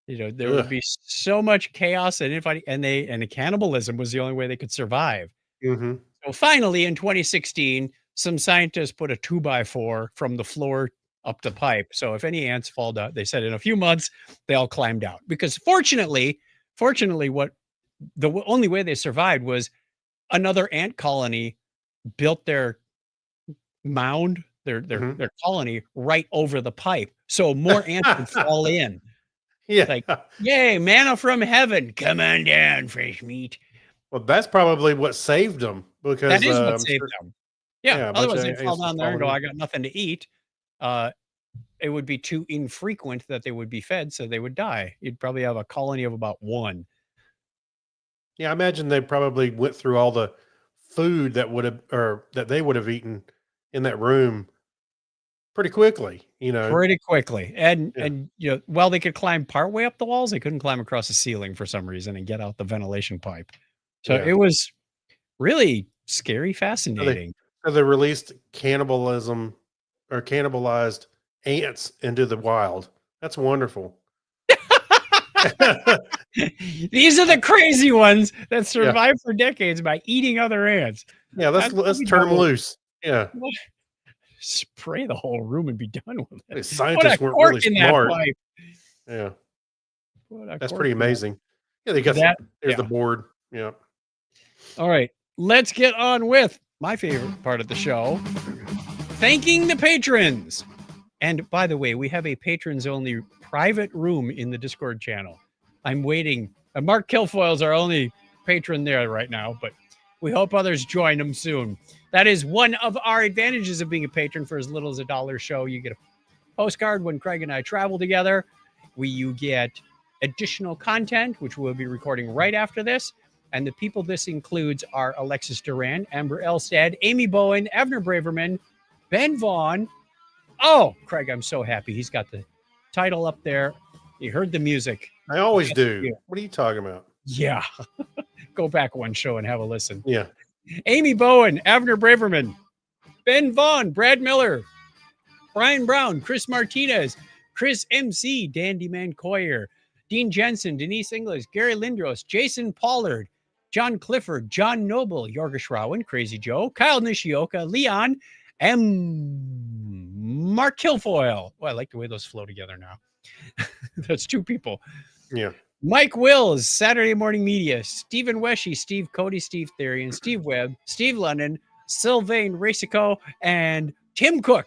You know, there would Ugh. be so much chaos and the cannibalism was the only way they could survive. hmm So finally, in 2016, some scientists put a 2x4 from the floor up the pipe. So if any ants fall down, they said in a few months they all climbed out. Because fortunately, what the only way they survived was another ant colony built their mound, their colony right over the pipe, so more ants would fall in. yeah. Like, yay, manna from heaven, come on down, fresh meat. Well, that's probably what saved them because That is what I'm saved sure- them. Yeah, yeah, a bunch otherwise of they'd fall ants down there and go, falling I got nothing to eat. It would be too infrequent that they would be fed, so they would die. You'd probably have a colony of about one. Yeah, I imagine they probably went through all the food that would have or that they would have eaten in that room pretty quickly. You know, Pretty quickly. And Yeah. you know, while they could climb partway up the walls, they couldn't climb across the ceiling for some reason and get out the ventilation pipe. So Yeah. it was really scary, fascinating. so they released cannibalism or cannibalized ants into the wild. That's wonderful. These are the crazy ones that survive for decades by eating other ants. Yeah, let's That's turn them double. loose. Yeah, Spray the whole room and be done with the it. Put a scientists weren't cork really in that smart. pipe. Yeah, Put a that's cork pretty in that. amazing. Yeah, they got That- there's the yeah. board. Yeah, All right, let's get on with my favorite part of the show, thanking the patrons. And by the way, we have a patrons only private room in the Discord channel. I'm waiting. Mark Kilfoyle's our only patron there right now, but we hope others join him soon. That is one of our advantages of being a patron. For as little as $1 show, you get a postcard when Craig and I travel together. You get additional content, which we'll be recording right after this. And the people this includes are Alexis Duran, Amber Elstad, Amy Bowen, Avner Braverman, Ben Vaughn. Oh, Craig, I'm so happy. He's got the title up there. You heard the music. I always Yes, do. yeah. What are you talking about? Yeah. Go back one show and have a listen. Yeah, Amy Bowen, Avner Braverman, Ben Vaughn, Brad Miller, Brian Brown, Chris Martinez, Chris MC, Dandy Mancoyer, Dean Jensen, Denise Inglis, Gary Lindros, Jason Pollard, John Clifford, John Noble, Yorga Shrowen, Crazy Joe, Kyle Nishioka, Leon, and Mark Kilfoyle. Well, I like the way those flow together now. That's two people. yeah. Mike Wills, Saturday Morning Media, Stephen Weshy, Steve Cody, Steve Theory, and Steve Webb, Steve London, Sylvain Racico, and Tim Cook.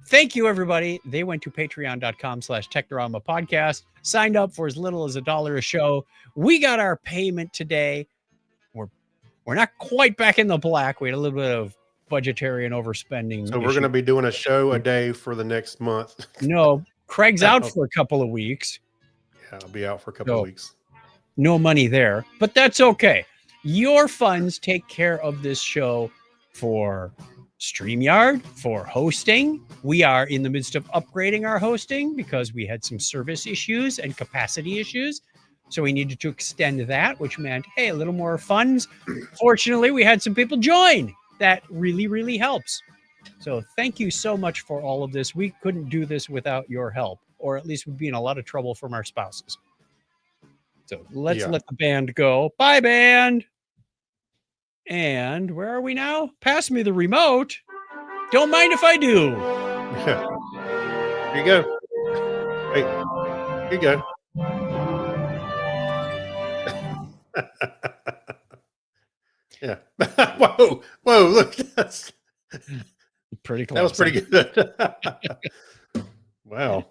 Thank you, everybody. They went to patreon.com/Technorama podcast, signed up for as little as $1 a show. We got our payment today. We're not quite back in the black. We had a little bit of budgetary and overspending. So we're going to be doing a show a day for the next month. No, Craig's out for a couple of weeks. Yeah, I'll be out for a couple So- of weeks. No money there, but that's okay. Your funds take care of this show for StreamYard, for hosting. We are in the midst of upgrading our hosting because we had some service issues and capacity issues. So we needed to extend that, which meant, hey, a little more funds. Fortunately, we had some people join. That really, really helps. So thank you so much for all of this. We couldn't do this without your help, or at least we'd be in a lot of trouble from our spouses. So let's Yeah. let the band go. Bye, band. And where are we now? Pass me the remote. Don't mind if I do. Yeah. Here you go. Hey, here you go. Yeah. Whoa. Look. Pretty close. That was pretty good. Wow.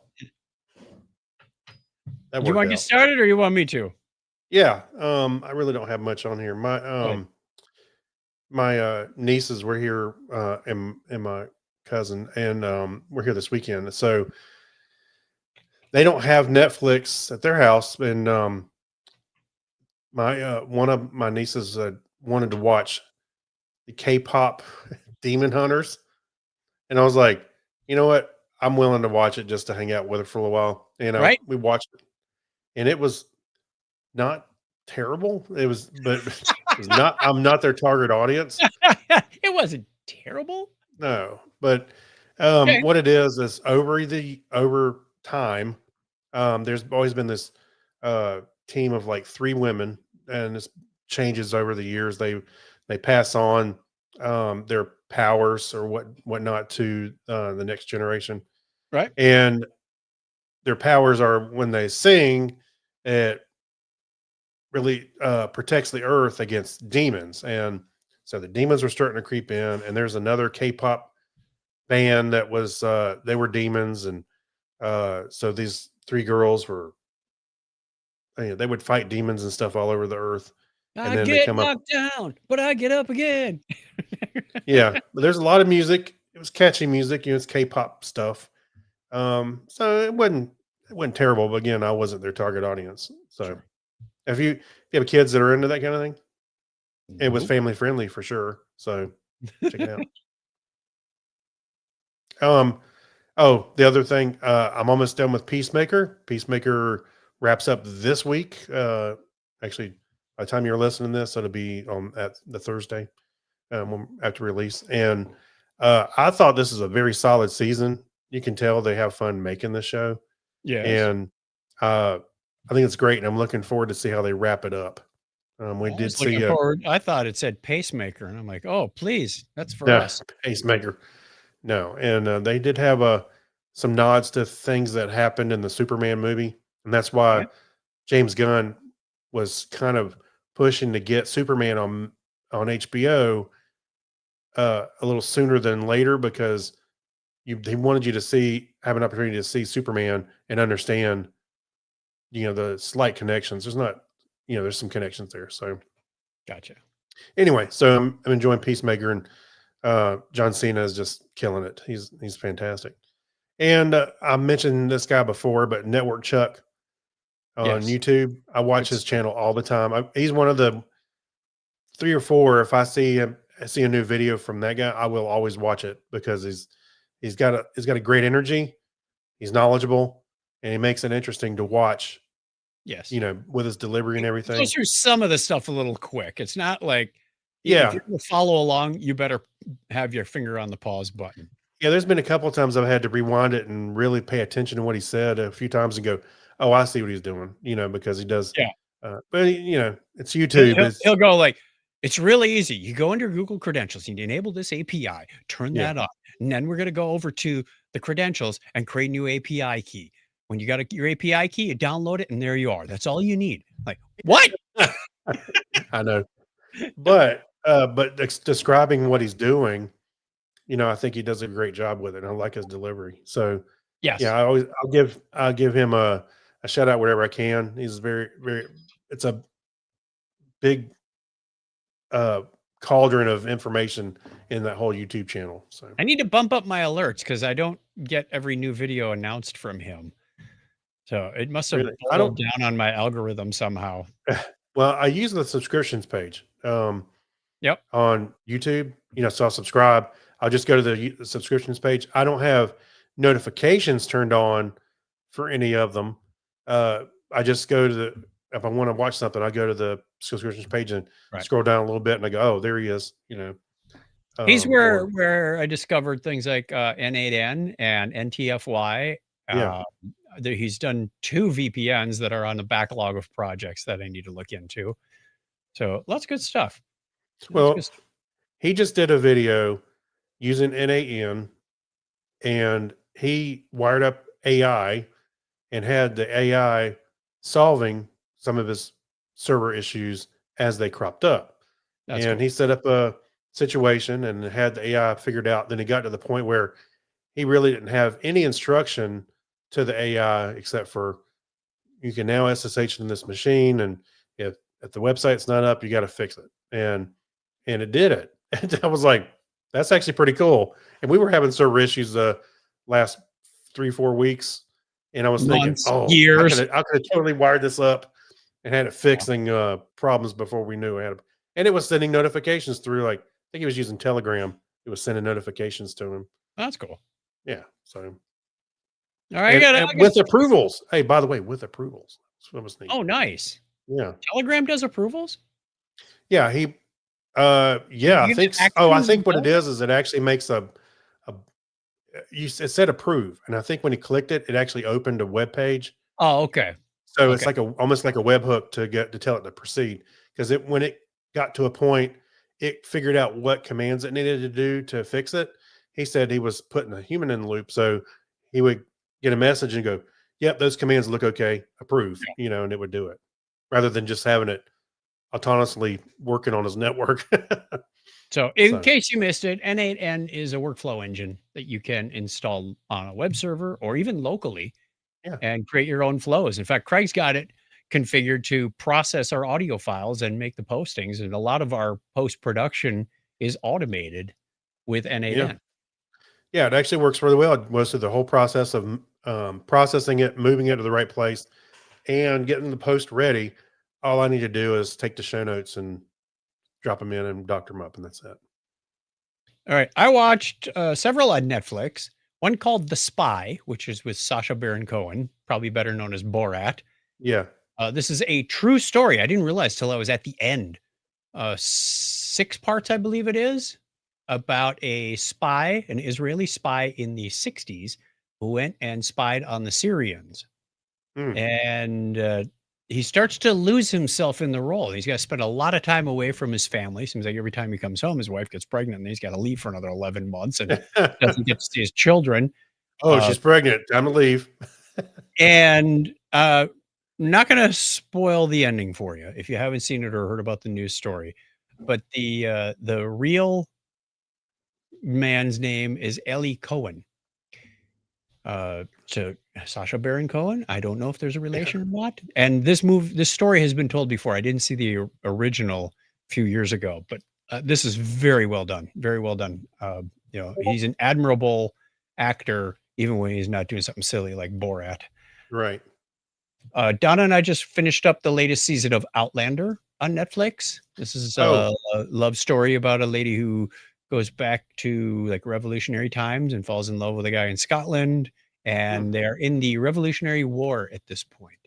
That Do you want worked to get out. started or you want me to? Yeah. I really don't have much on here. My nieces were here, and my cousin, and we're here this weekend. So they don't have Netflix at their house, and my one of my nieces wanted to watch the K-pop Demon Hunters, and I was like, you know what? I'm willing to watch it just to hang out with her for a little while. And Right. we watched it, and it was not terrible. It was, but it was not. I'm not their target audience. It wasn't terrible. No, but Okay. what it is over time, there's always been this team of like three women, and this changes over the years. They pass on their powers or whatnot to the next generation, Right. and their powers are when they sing, it really protects the earth against demons, and so the demons were starting to creep in. And there's another K-pop band that was they were demons, and so these three girls were, they would fight demons and stuff all over the earth. And I then they get come up, knocked down, but I get up again. yeah, but there's a lot of music. It was catchy music, it's K-pop stuff. So it wasn't terrible, but again, I wasn't their target audience. So Sure. if you have kids that are into that kind of thing, it was Nope. family friendly for sure. So check it out. Oh, the other thing, I'm almost done with Peacemaker. Peacemaker wraps up this week. Actually, by the time you're listening to this, it'll be on at the Thursday after release. And I thought this is a very solid season. You can tell they have fun making this show, Yes. and I think it's great. And I'm looking forward to see how they wrap it up. We I did was looking see forward. I thought it said pacemaker, and I'm like, oh, please, that's for no, us. Pacemaker. No, and they did have some nods to things that happened in the Superman movie, and that's why Okay. James Gunn was kind of pushing to get Superman on HBO a little sooner than later, because they wanted you to have an opportunity to see Superman and understand, the slight connections. There's not, there's some connections there. So Gotcha. anyway, so I'm enjoying Peacemaker, and John Cena is just killing it. He's fantastic. And I mentioned this guy before, but Network Chuck on Yes. YouTube, I watch his channel all the time. He's one of the 3 or 4. If I see a new video from that guy, I will always watch it, because he's got a great energy. He's knowledgeable, and he makes it interesting to watch, Yes. with his delivery and Go everything. through some of the stuff a little quick. It's not like, if Yeah. you're going to follow along, you better have your finger on the pause button. Yeah, there's been a couple of times I've had to rewind it and really pay attention to what he said a few times and go, "Oh, I see what he's doing," because he does. Yeah. But it's YouTube. He'll go like, it's really easy. You go under Google credentials, you enable this API, turn Yeah. that on, and then we're going to go over to the credentials and create a new API key. When you got your API key, you download it, and there you are. That's all you need. Like, what? I know, but describing what he's doing, I think he does a great job with it. I like his delivery. So Yes. yeah, I'll give him a shout out wherever I can. He's very, very. It's a big cauldron of information in that whole YouTube channel. So I need to bump up my alerts because I don't get every new video announced from him. So it must have Really? I boiled don't- down on my algorithm somehow. well, I use the subscriptions page. Yep. On YouTube, so I'll subscribe. I'll just go to the subscriptions page. I don't have notifications turned on for any of them. I just go to if I want to watch something, I go to the subscriptions page and Right. scroll down a little bit, and I go, oh, there he is. You know, He's or where I discovered things like N8N and NTFY. Yeah. He's done 2 VPNs that are on the backlog of projects that I need to look into. So lots of good stuff. Lots of Well, good stuff. he just did a video using NAN, and he wired up AI and had the AI solving some of his server issues as they cropped up. That's And cool. he set up a situation and had the AI figured out. Then he got to the point where he really didn't have any instruction to the AI except for you can now SSH in this machine, and if the website's not up, you got to fix it. And it did it. And I was like, that's actually pretty cool. And we were having server issues the last 3-4 weeks, and I was thinking, Months, oh, years. I could have totally wired this up and had it fixing problems before we knew it. And it was sending notifications through, like, I think he was using Telegram. It was sending notifications to him. That's cool. Yeah. So All right, and with approvals. Hey, by the way, with approvals. That's what was neat. Oh, nice. Yeah. Telegram does approvals? Yeah, he yeah, I You think get I actions think what it Telegram? is it actually makes a it said approve, and I think when he clicked it, it actually opened a web page. Oh, okay. So it's Okay. like almost like a webhook to tell it to proceed. Because when it got to a point, it figured out what commands it needed to do to fix it. He said he was putting a human in the loop, so he would get a message and go, "Yep, those commands look okay. Approve," you know, and it would do it, rather than just having it autonomously working on his network. So in So case you missed it, N8N is a workflow engine that you can install on a web server or even locally Yeah. and create your own flows. In fact, Craig's got it configured to process our audio files and make the postings. And a lot of our post production is automated with yeah, N8N. yeah, it actually works really well. It goes through the whole process of processing it, moving it to the right place, and getting the post ready. All I need to do is take the show notes and drop them in and doctor them up, and that's it. All right. I watched several on Netflix. One called The Spy, which is with Sacha Baron Cohen, probably better known as Borat. Yeah. This is a true story. I didn't realize till I was at the end. 6 parts, I believe it is, about a spy, an Israeli spy in the 60s who went and spied on the Syrians. Mm. And he starts to lose himself in the role. He's got to spend a lot of time away from his family. Seems like every time he comes home, his wife gets pregnant and he's got to leave for another 11 months and doesn't get to see his children. Oh, she's pregnant. Time to leave. And not going to spoil the ending for you if you haven't seen it or heard about the news story. But the real man's name is Eli Cohen. To Sacha Baron Cohen. I don't know if there's a relation or not. And this story has been told before. I didn't see the original a few years ago, but this is very well done. Very well done. You know, he's an admirable actor, even when he's not doing something silly like Borat. Right. Donna and I just finished up the latest season of Outlander on Netflix. This is a love story about a lady who goes back to like revolutionary times and falls in love with a guy in Scotland, and they're in the Revolutionary War at this point.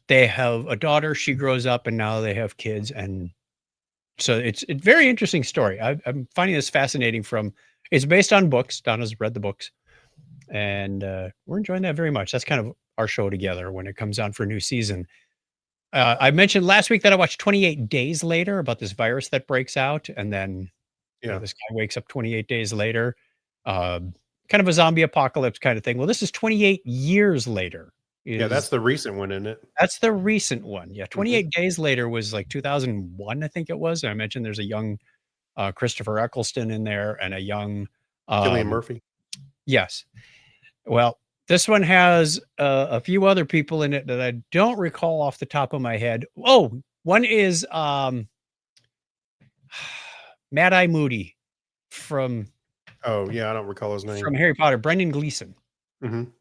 They have a daughter, she grows up, and now they have kids, and so it's a very interesting story. I'm finding this fascinating. It's based on books. Donna's read the books, and we're enjoying that very much. That's kind of our show together when it comes on for a new season. I mentioned last week that I watched 28 Days Later about this virus that breaks out, and then this guy wakes up 28 days later, kind of a zombie apocalypse kind of thing. Well, this is 28 years later. Yeah, that's the recent one, isn't it? That's the recent one. Yeah, 28 Days Later was like 2001, I think it was. And I mentioned there's a young Christopher Eccleston in there and a young Cillian Murphy. Yes. Well, this one has a few other people in it that I don't recall off the top of my head. Oh, one is Mad Eye Moody from Oh, yeah, I don't recall his name. from Harry Potter, Brendan Gleeson. Mhm.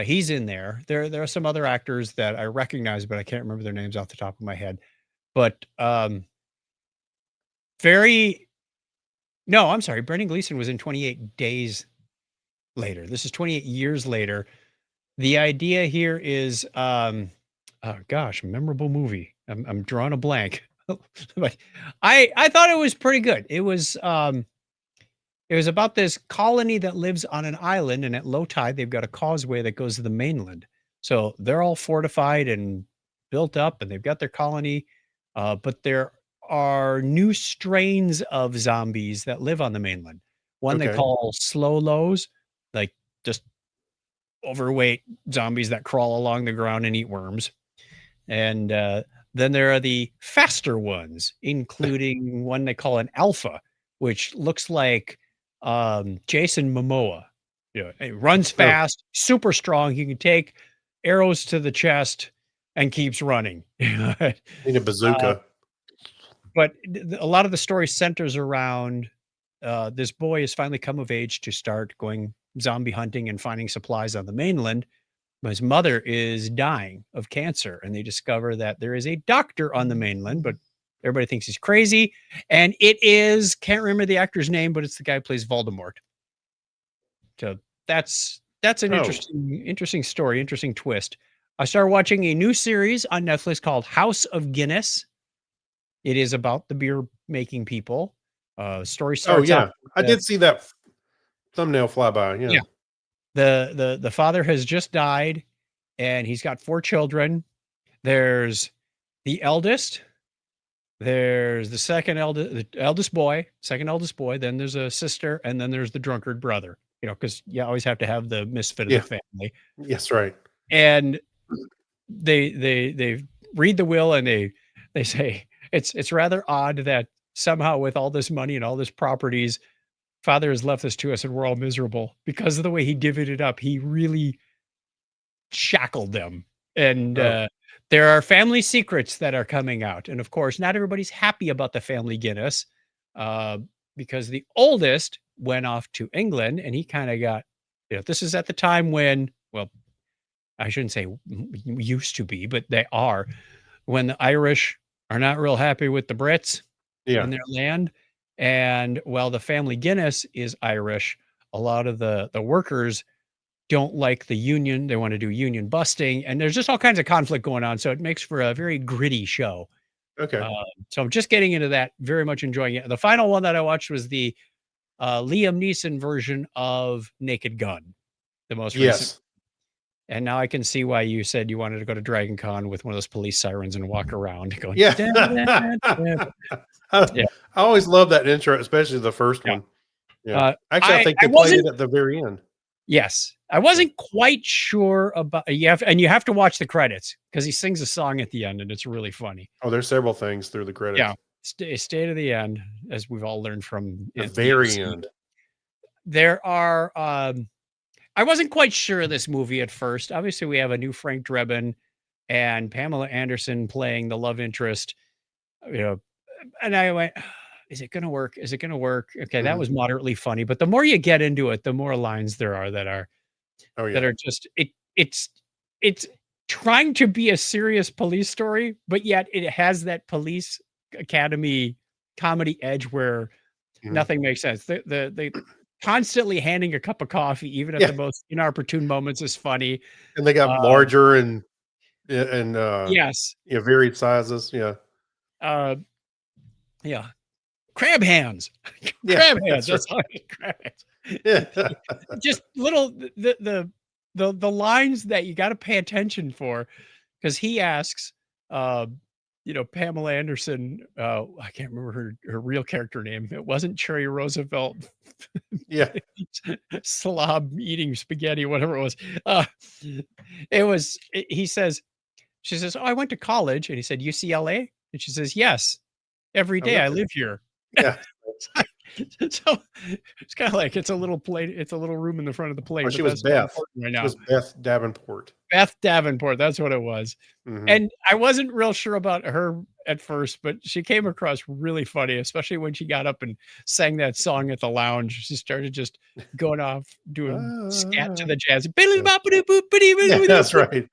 He's in there. There are some other actors that I recognize, but I can't remember their names off the top of my head. But no, I'm sorry. Brendan Gleeson was in 28 Days Later. This is 28 years later. The idea here is Oh gosh, memorable movie. I'm drawing a blank. But I thought it was pretty good. It was about this colony that lives on an island, and at low tide, they've got a causeway that goes to the mainland. So they're all fortified and built up, and they've got their colony. But there are new strains of zombies that live on the mainland. One they Okay. call slow lows, like just overweight zombies that crawl along the ground and eat worms. And then there are the faster ones, including one they call an alpha, which looks like Jason Momoa. You know, it runs Oh, fast, super strong. He can take arrows to the chest and keeps running. need a bazooka. But a lot of the story centers around this boy has finally come of age to start going zombie hunting and finding supplies on the mainland. But his mother is dying of cancer, and they discover that there is a doctor on the mainland, but everybody thinks he's crazy. And it is, can't remember the actor's name, but it's the guy who plays Voldemort. So that's an Oh, interesting story, interesting twist. I started watching a new series on Netflix called House of Guinness. It is about the beer making people. Story oh starts yeah. out. I uh, did see that thumbnail fly by. Yeah. Yeah. The father has just died, and he's got 4 children. There's the eldest. There's the eldest boy, second eldest boy. Then there's a sister, and then there's the drunkard brother. You know, because you always have to have the misfit of Yeah. the family. Yes, right. And they read the will, and they say it's rather odd that somehow with all this money and all this properties, father has left this to us, and we're all miserable because of the way he divvied it up. He really shackled them. And Oh, there are family secrets that are coming out. And of course, not everybody's happy about the family Guinness uh, because the oldest went off to England, and he kind of got, you know, this is at the time when, well, I shouldn't say used to be, but they are, when the Irish are not real happy with the Brits yeah. in their land. And while the family Guinness is Irish, a lot of the workers don't like the union. They want to do union busting, and there's just all kinds of conflict going on. So it makes for a very gritty show. Okay. Um, so I'm just getting into that, very much enjoying it. The final one that I watched was the Liam Neeson version of Naked Gun, the most recent. Yes. And now I can see why you said you wanted to go to Dragon Con with one of those police sirens and walk around going, Yeah. "Dun, dun, dun, dun." I Yeah. always love that intro, especially the first Yeah. one. Yeah. Uh, Actually, I I think I they played it wasn't at the very end. Yes. I wasn't quite sure about you have to watch the credits because he sings a song at the end, and it's really funny. Oh, there's several things through the credits. Yeah. Stay to the end, as we've all learned from The the very MCU. end. There are I wasn't quite sure of this movie at first. Obviously, we have a new Frank Drebin and Pamela Anderson playing the love interest, you know, and I went, is it gonna work? Is it gonna work? Okay, that Mhm. was moderately funny, but the more you get into it, the more lines there are Oh that yeah. are just it's trying to be a serious police story, but yet it has that police academy comedy edge where Mhm. nothing makes sense. The constantly handing a cup of coffee, even at Yeah. the most inopportune moments, is funny. And they got Uh, larger and yes. varied sizes. Yeah. Uh, yeah. Crab hands. Yeah. Crab hands. That's right. That's all it is, crab hands. Yeah. Just little the lines that you got to pay attention for, because he asks uh you know, Pamela Anderson, I can't remember her real character name. It wasn't Cherry Roosevelt Yeah. slob eating spaghetti, whatever it was. He says, she says, "Oh, I went to college." And he said, "UCLA?" And she says, "Yes, every I day I love it. live here." Yeah. So it's kind of like it's a little plate, it's a little room in the front of the plane. Oh, But she was that's not Beth. important right It now. was Beth Davenport. Beth Davenport, that's what it was. Mhm. And I wasn't real sure about her at first, but she came across really funny, especially when she got up and sang that song at the lounge. She started just going off doing scat to the jazz. Yeah, that's right.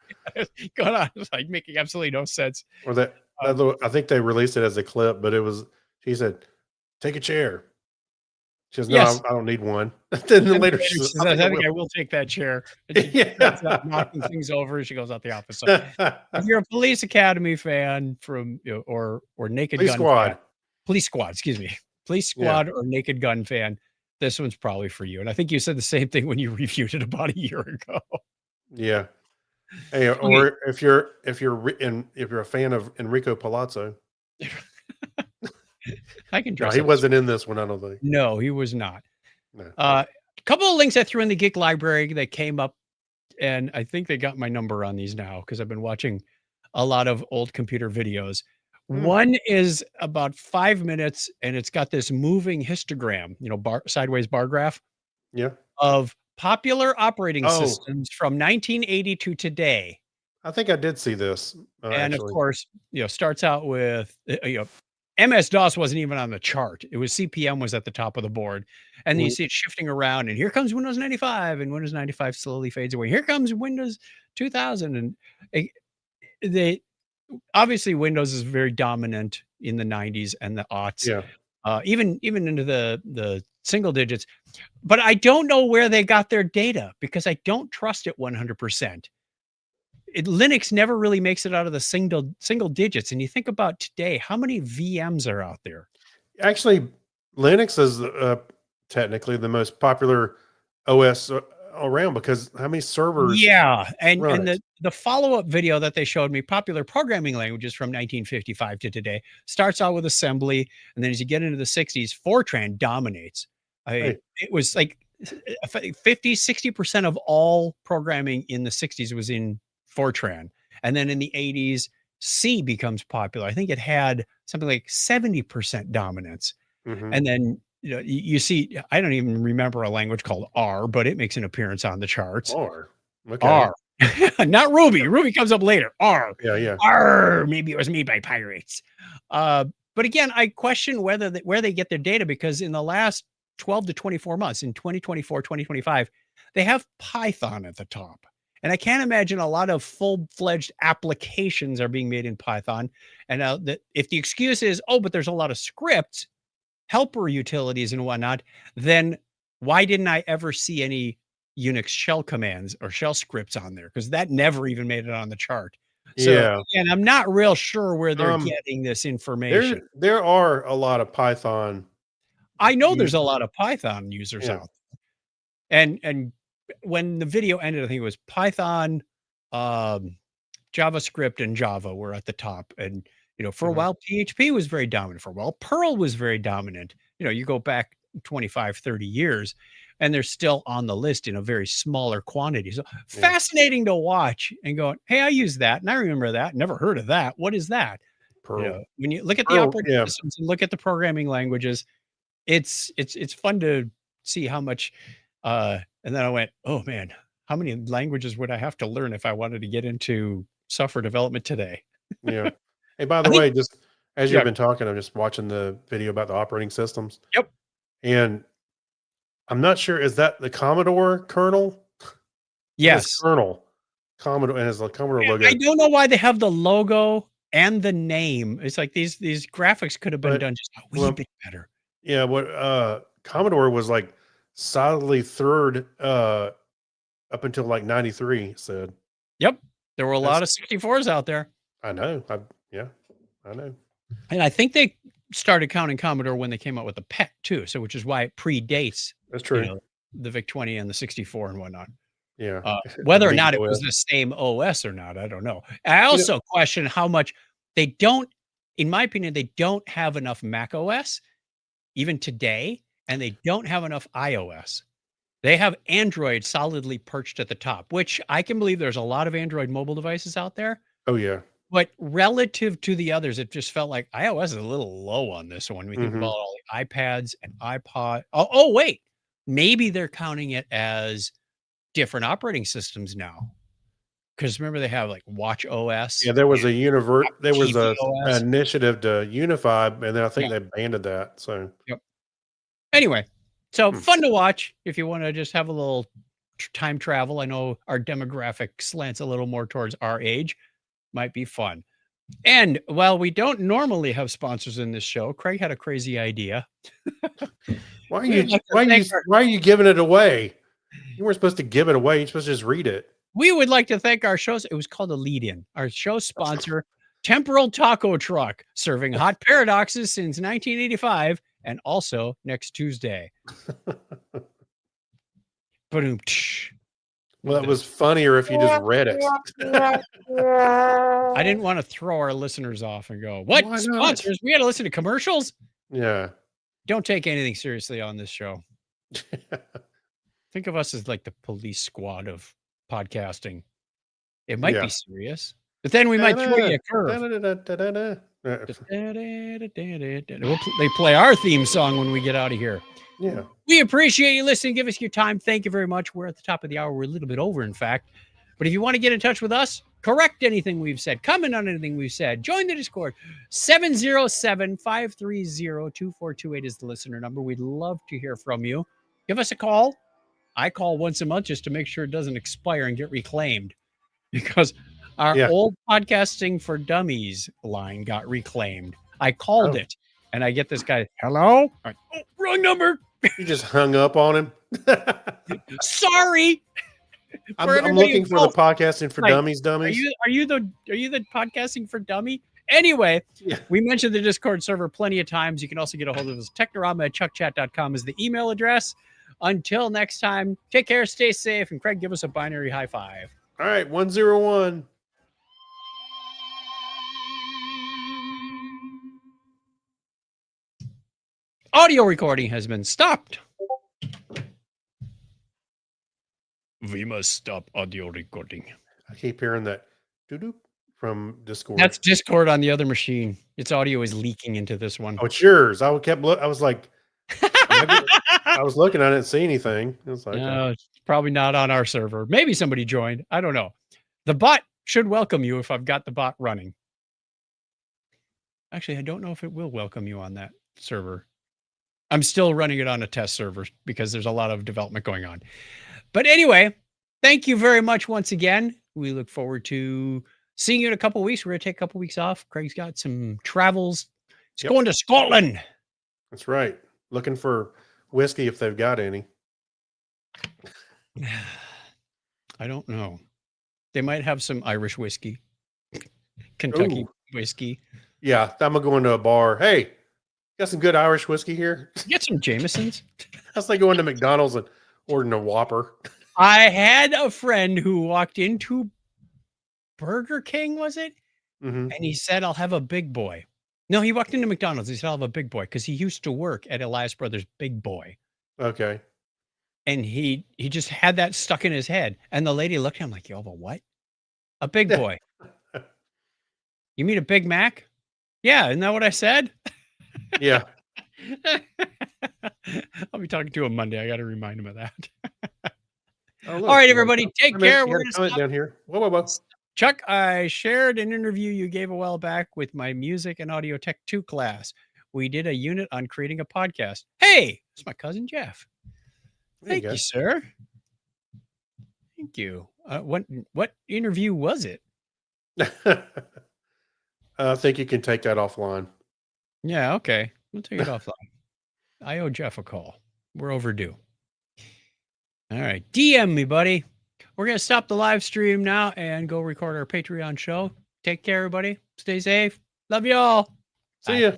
Going on, it's like making absolutely no sense. Or that little, I think they released it as a clip, but it was, she said, "Take a chair." She goes, no, Yes. I don't need one. Then And later later she she says, says, I think I will take that chair. And she gets up, knocking things over, and she goes out the office. So if you're a Police Academy fan from or Naked Police Gun fan, Squad. Police Squad, excuse me, Police Yeah. Squad or Naked Gun fan, this one's probably for you. And I think you said the same thing when you reviewed it about a year ago. Yeah. Hey, or if you're a fan of Enrico Palazzo, I can no, dress he up. wasn't in this one. I don't think. No, he was not. No. A couple of links I threw in the Geek Library that came up, and I think they got my number on these now because I've been watching a lot of old computer videos. Hmm. One is about 5 minutes, and it's got this moving histogram, sideways bar graph Yeah, of popular operating Oh. systems from 1980 to today. I think I did see this. And of Actually, course, starts out with, MS DOS wasn't even on the chart. It was CPM was at the top of the board. And then you Mhm. see it shifting around, and here comes Windows 95, and Windows 95 slowly fades away. Here comes Windows 2000. And they obviously Windows is very dominant in the 90s and the aughts, yeah. even into the single digits. But I don't know where they got their data because I don't trust it 100%. Linux never really makes it out of the single digits. And you think about today, how many VMs are out there? Actually, Linux is technically the most popular OS around because how many servers? Yeah, and run the it? the follow-up video that they showed me, popular programming languages from 1955 to today, starts out with assembly, and then as you get into the 60s, Fortran dominates. Hey. It was like 50-60% of all programming in the 60s was in Fortran. And then in the 80s, C becomes popular. I think it had something like 70% dominance. Mhm. And then you see, I don't even remember a language called R, but it makes an appearance on the charts. Or okay, R, not Ruby. Ruby comes up later. R, yeah. R. Maybe it was made by pirates. But again, I question where they get their data because in the last 12 to 24 months, in 2024, 2025, they have Python at the top. And I can't imagine a lot of full-fledged applications are being made in Python. And that if the excuse is, oh, but there's a lot of scripts, helper utilities and whatnot, then why didn't I ever see any Unix shell commands or shell scripts on there? Because that never even made it on the chart. So Yeah. again, I'm not real sure where they're Um, getting this information. There are a lot of Python. I know there's a users. lot of Python users Yeah. out there. And when the video ended, I think it was Python, JavaScript, and Java were at the top. And for a Mhm. while, PHP was very dominant. For a while, Perl was very dominant. You go back 25, 30 years, and they're still on the list in a very smaller quantity. So fascinating to watch and go, hey, I use that, and I remember that. Never heard of that. What is that? Perl. When you look at the Perl, operating yeah. systems and look at the programming languages, it's fun to see how much. And then I went, oh man, how many languages would I have to learn if I wanted to get into software development today? Yeah. Hey, by I the think- way, just as Yeah. you've been talking, I'm just watching the video about the operating systems. Yep. And I'm not sure, is that the Commodore kernel? Yes. Kernel. Commodore, and has the Commodore logo. I don't know why they have the logo and the name. It's like these graphics could have been But- done just a wee well, bit better. Yeah, what Commodore was like solidly third up until like 93, said. Yep. There were a lot of 64s out there. I know. I know. And I think they started counting Commodore when they came out with the PET too. So which is why it predates That's true. the VIC-20 and the 64 and whatnot. Yeah. Whether or Amiga not it was OS. the same OS or not, I don't know. I also question how much they don't, in my opinion, they don't have enough Mac OS even today, and they don't have enough iOS. They have Android solidly perched at the top, which I can believe there's a lot of Android mobile devices out there. Oh yeah. But relative to the others, it just felt like iOS is a little low on this one. We think Mhm. about all the iPads and iPod. Oh, wait, maybe they're counting it as different operating systems now. Because remember, they have like Watch OS. Yeah, there was a there was a tvOS. initiative to unify, and then I think they abandoned that. So Anyway, so Hmm. fun to watch if you want to just have a little time travel. I know our demographic slants a little more towards our age. Might be fun. And while we don't normally have sponsors in this show, Craig had a crazy idea. Why are We you would like to why are you thank our- why are you giving it away? You weren't supposed to give it away. You're supposed to just read it. We would like to thank our shows. It was called a lead-in. Our show sponsor, Temporal Taco Truck, serving hot paradoxes since 1985, and also next Tuesday. Boom. Well, it was funnier if you just read it. I didn't want to throw our listeners off and go, what Why not? sponsors? We got to listen to commercials? Yeah. Don't take anything seriously on this show. Think of us as like the police squad of podcasting. It might Yeah. be serious, but then we might throw you a curve. Da-da-da-da-da-da. They play our theme song when we get out of here. Yeah. We appreciate you listening. Give us your time. Thank you very much. We're at the top of the hour. We're a little bit over, in fact. But if you want to get in touch with us, correct anything we've said, comment on anything we've said, join the Discord. 707-530-2428 is the listener number. We'd love to hear from you. Give us a call. I call once a month just to make sure it doesn't expire and get reclaimed, because our Yeah. old Podcasting for Dummies line got reclaimed. I called Oh. it, and I get this guy, hello? I'm like, oh, wrong number. You just hung up on him. Sorry. I'm For everybody looking who for the calls- podcasting for Right. dummies. Are you the Podcasting for Dummy? Anyway, Yeah. we mentioned the Discord server plenty of times. You can also get a hold of us. Technorama@chuckchat.com is the email address. Until next time, take care, stay safe, and Craig, give us a binary high five. All right, 101. Audio recording has been stopped. We must stop audio recording. I keep hearing that doo-doo from Discord. That's Discord on the other machine. Its audio is leaking into this one. Oh, it's yours. I was like, I was looking, I didn't see anything. It was like, No, it's probably not on our server. Maybe somebody joined. I don't know. The bot should welcome you if I've got the bot running. Actually, I don't know if it will welcome you on that server. I'm still running it on a test server because there's a lot of development going on. But anyway, thank you very much once again. We look forward to seeing you in a couple weeks. We're going to take a couple weeks off. Craig's got some travels. He's Yep. going to Scotland. that's right. Looking for whiskey if they've got any. I don't know. They might have some Irish whiskey, Kentucky Ooh. whiskey. Yeah, I'm gonna go into a bar. Hey, got some good Irish whiskey here? Get some Jamesons. How's like going to McDonald's and ordering a Whopper? I had a friend who walked into Burger King, was it? Hmm. And he said, I'll have a big boy. No, he walked into McDonald's. He said, I'll have a big boy because he used to work at Elias Brothers Big Boy. Okay. And he just had that stuck in his head. And the lady looked at him like, you have a what? A big boy. You mean a Big Mac? Yeah, isn't that what I said? Yeah. I'll be talking to him Monday. I got to remind him of that. Oh, look, All right, you got- everybody, take I mean, care. you We're got a gonna comment stop. down here. Whoa. Chuck, I shared an interview you gave a while back with my music and audio tech 2 class. We did a unit on creating a podcast. Hey, it's my cousin Jeff. There you Thank you, sir. Thank you. What interview was it? go. I think you can take that offline. Yeah, okay. We'll take it offline. I owe Jeff a call. We're overdue. All right. DM me, buddy. We're going to stop the live stream now and go record our Patreon show. Take care, everybody. Stay safe. Love you all. See Bye. ya.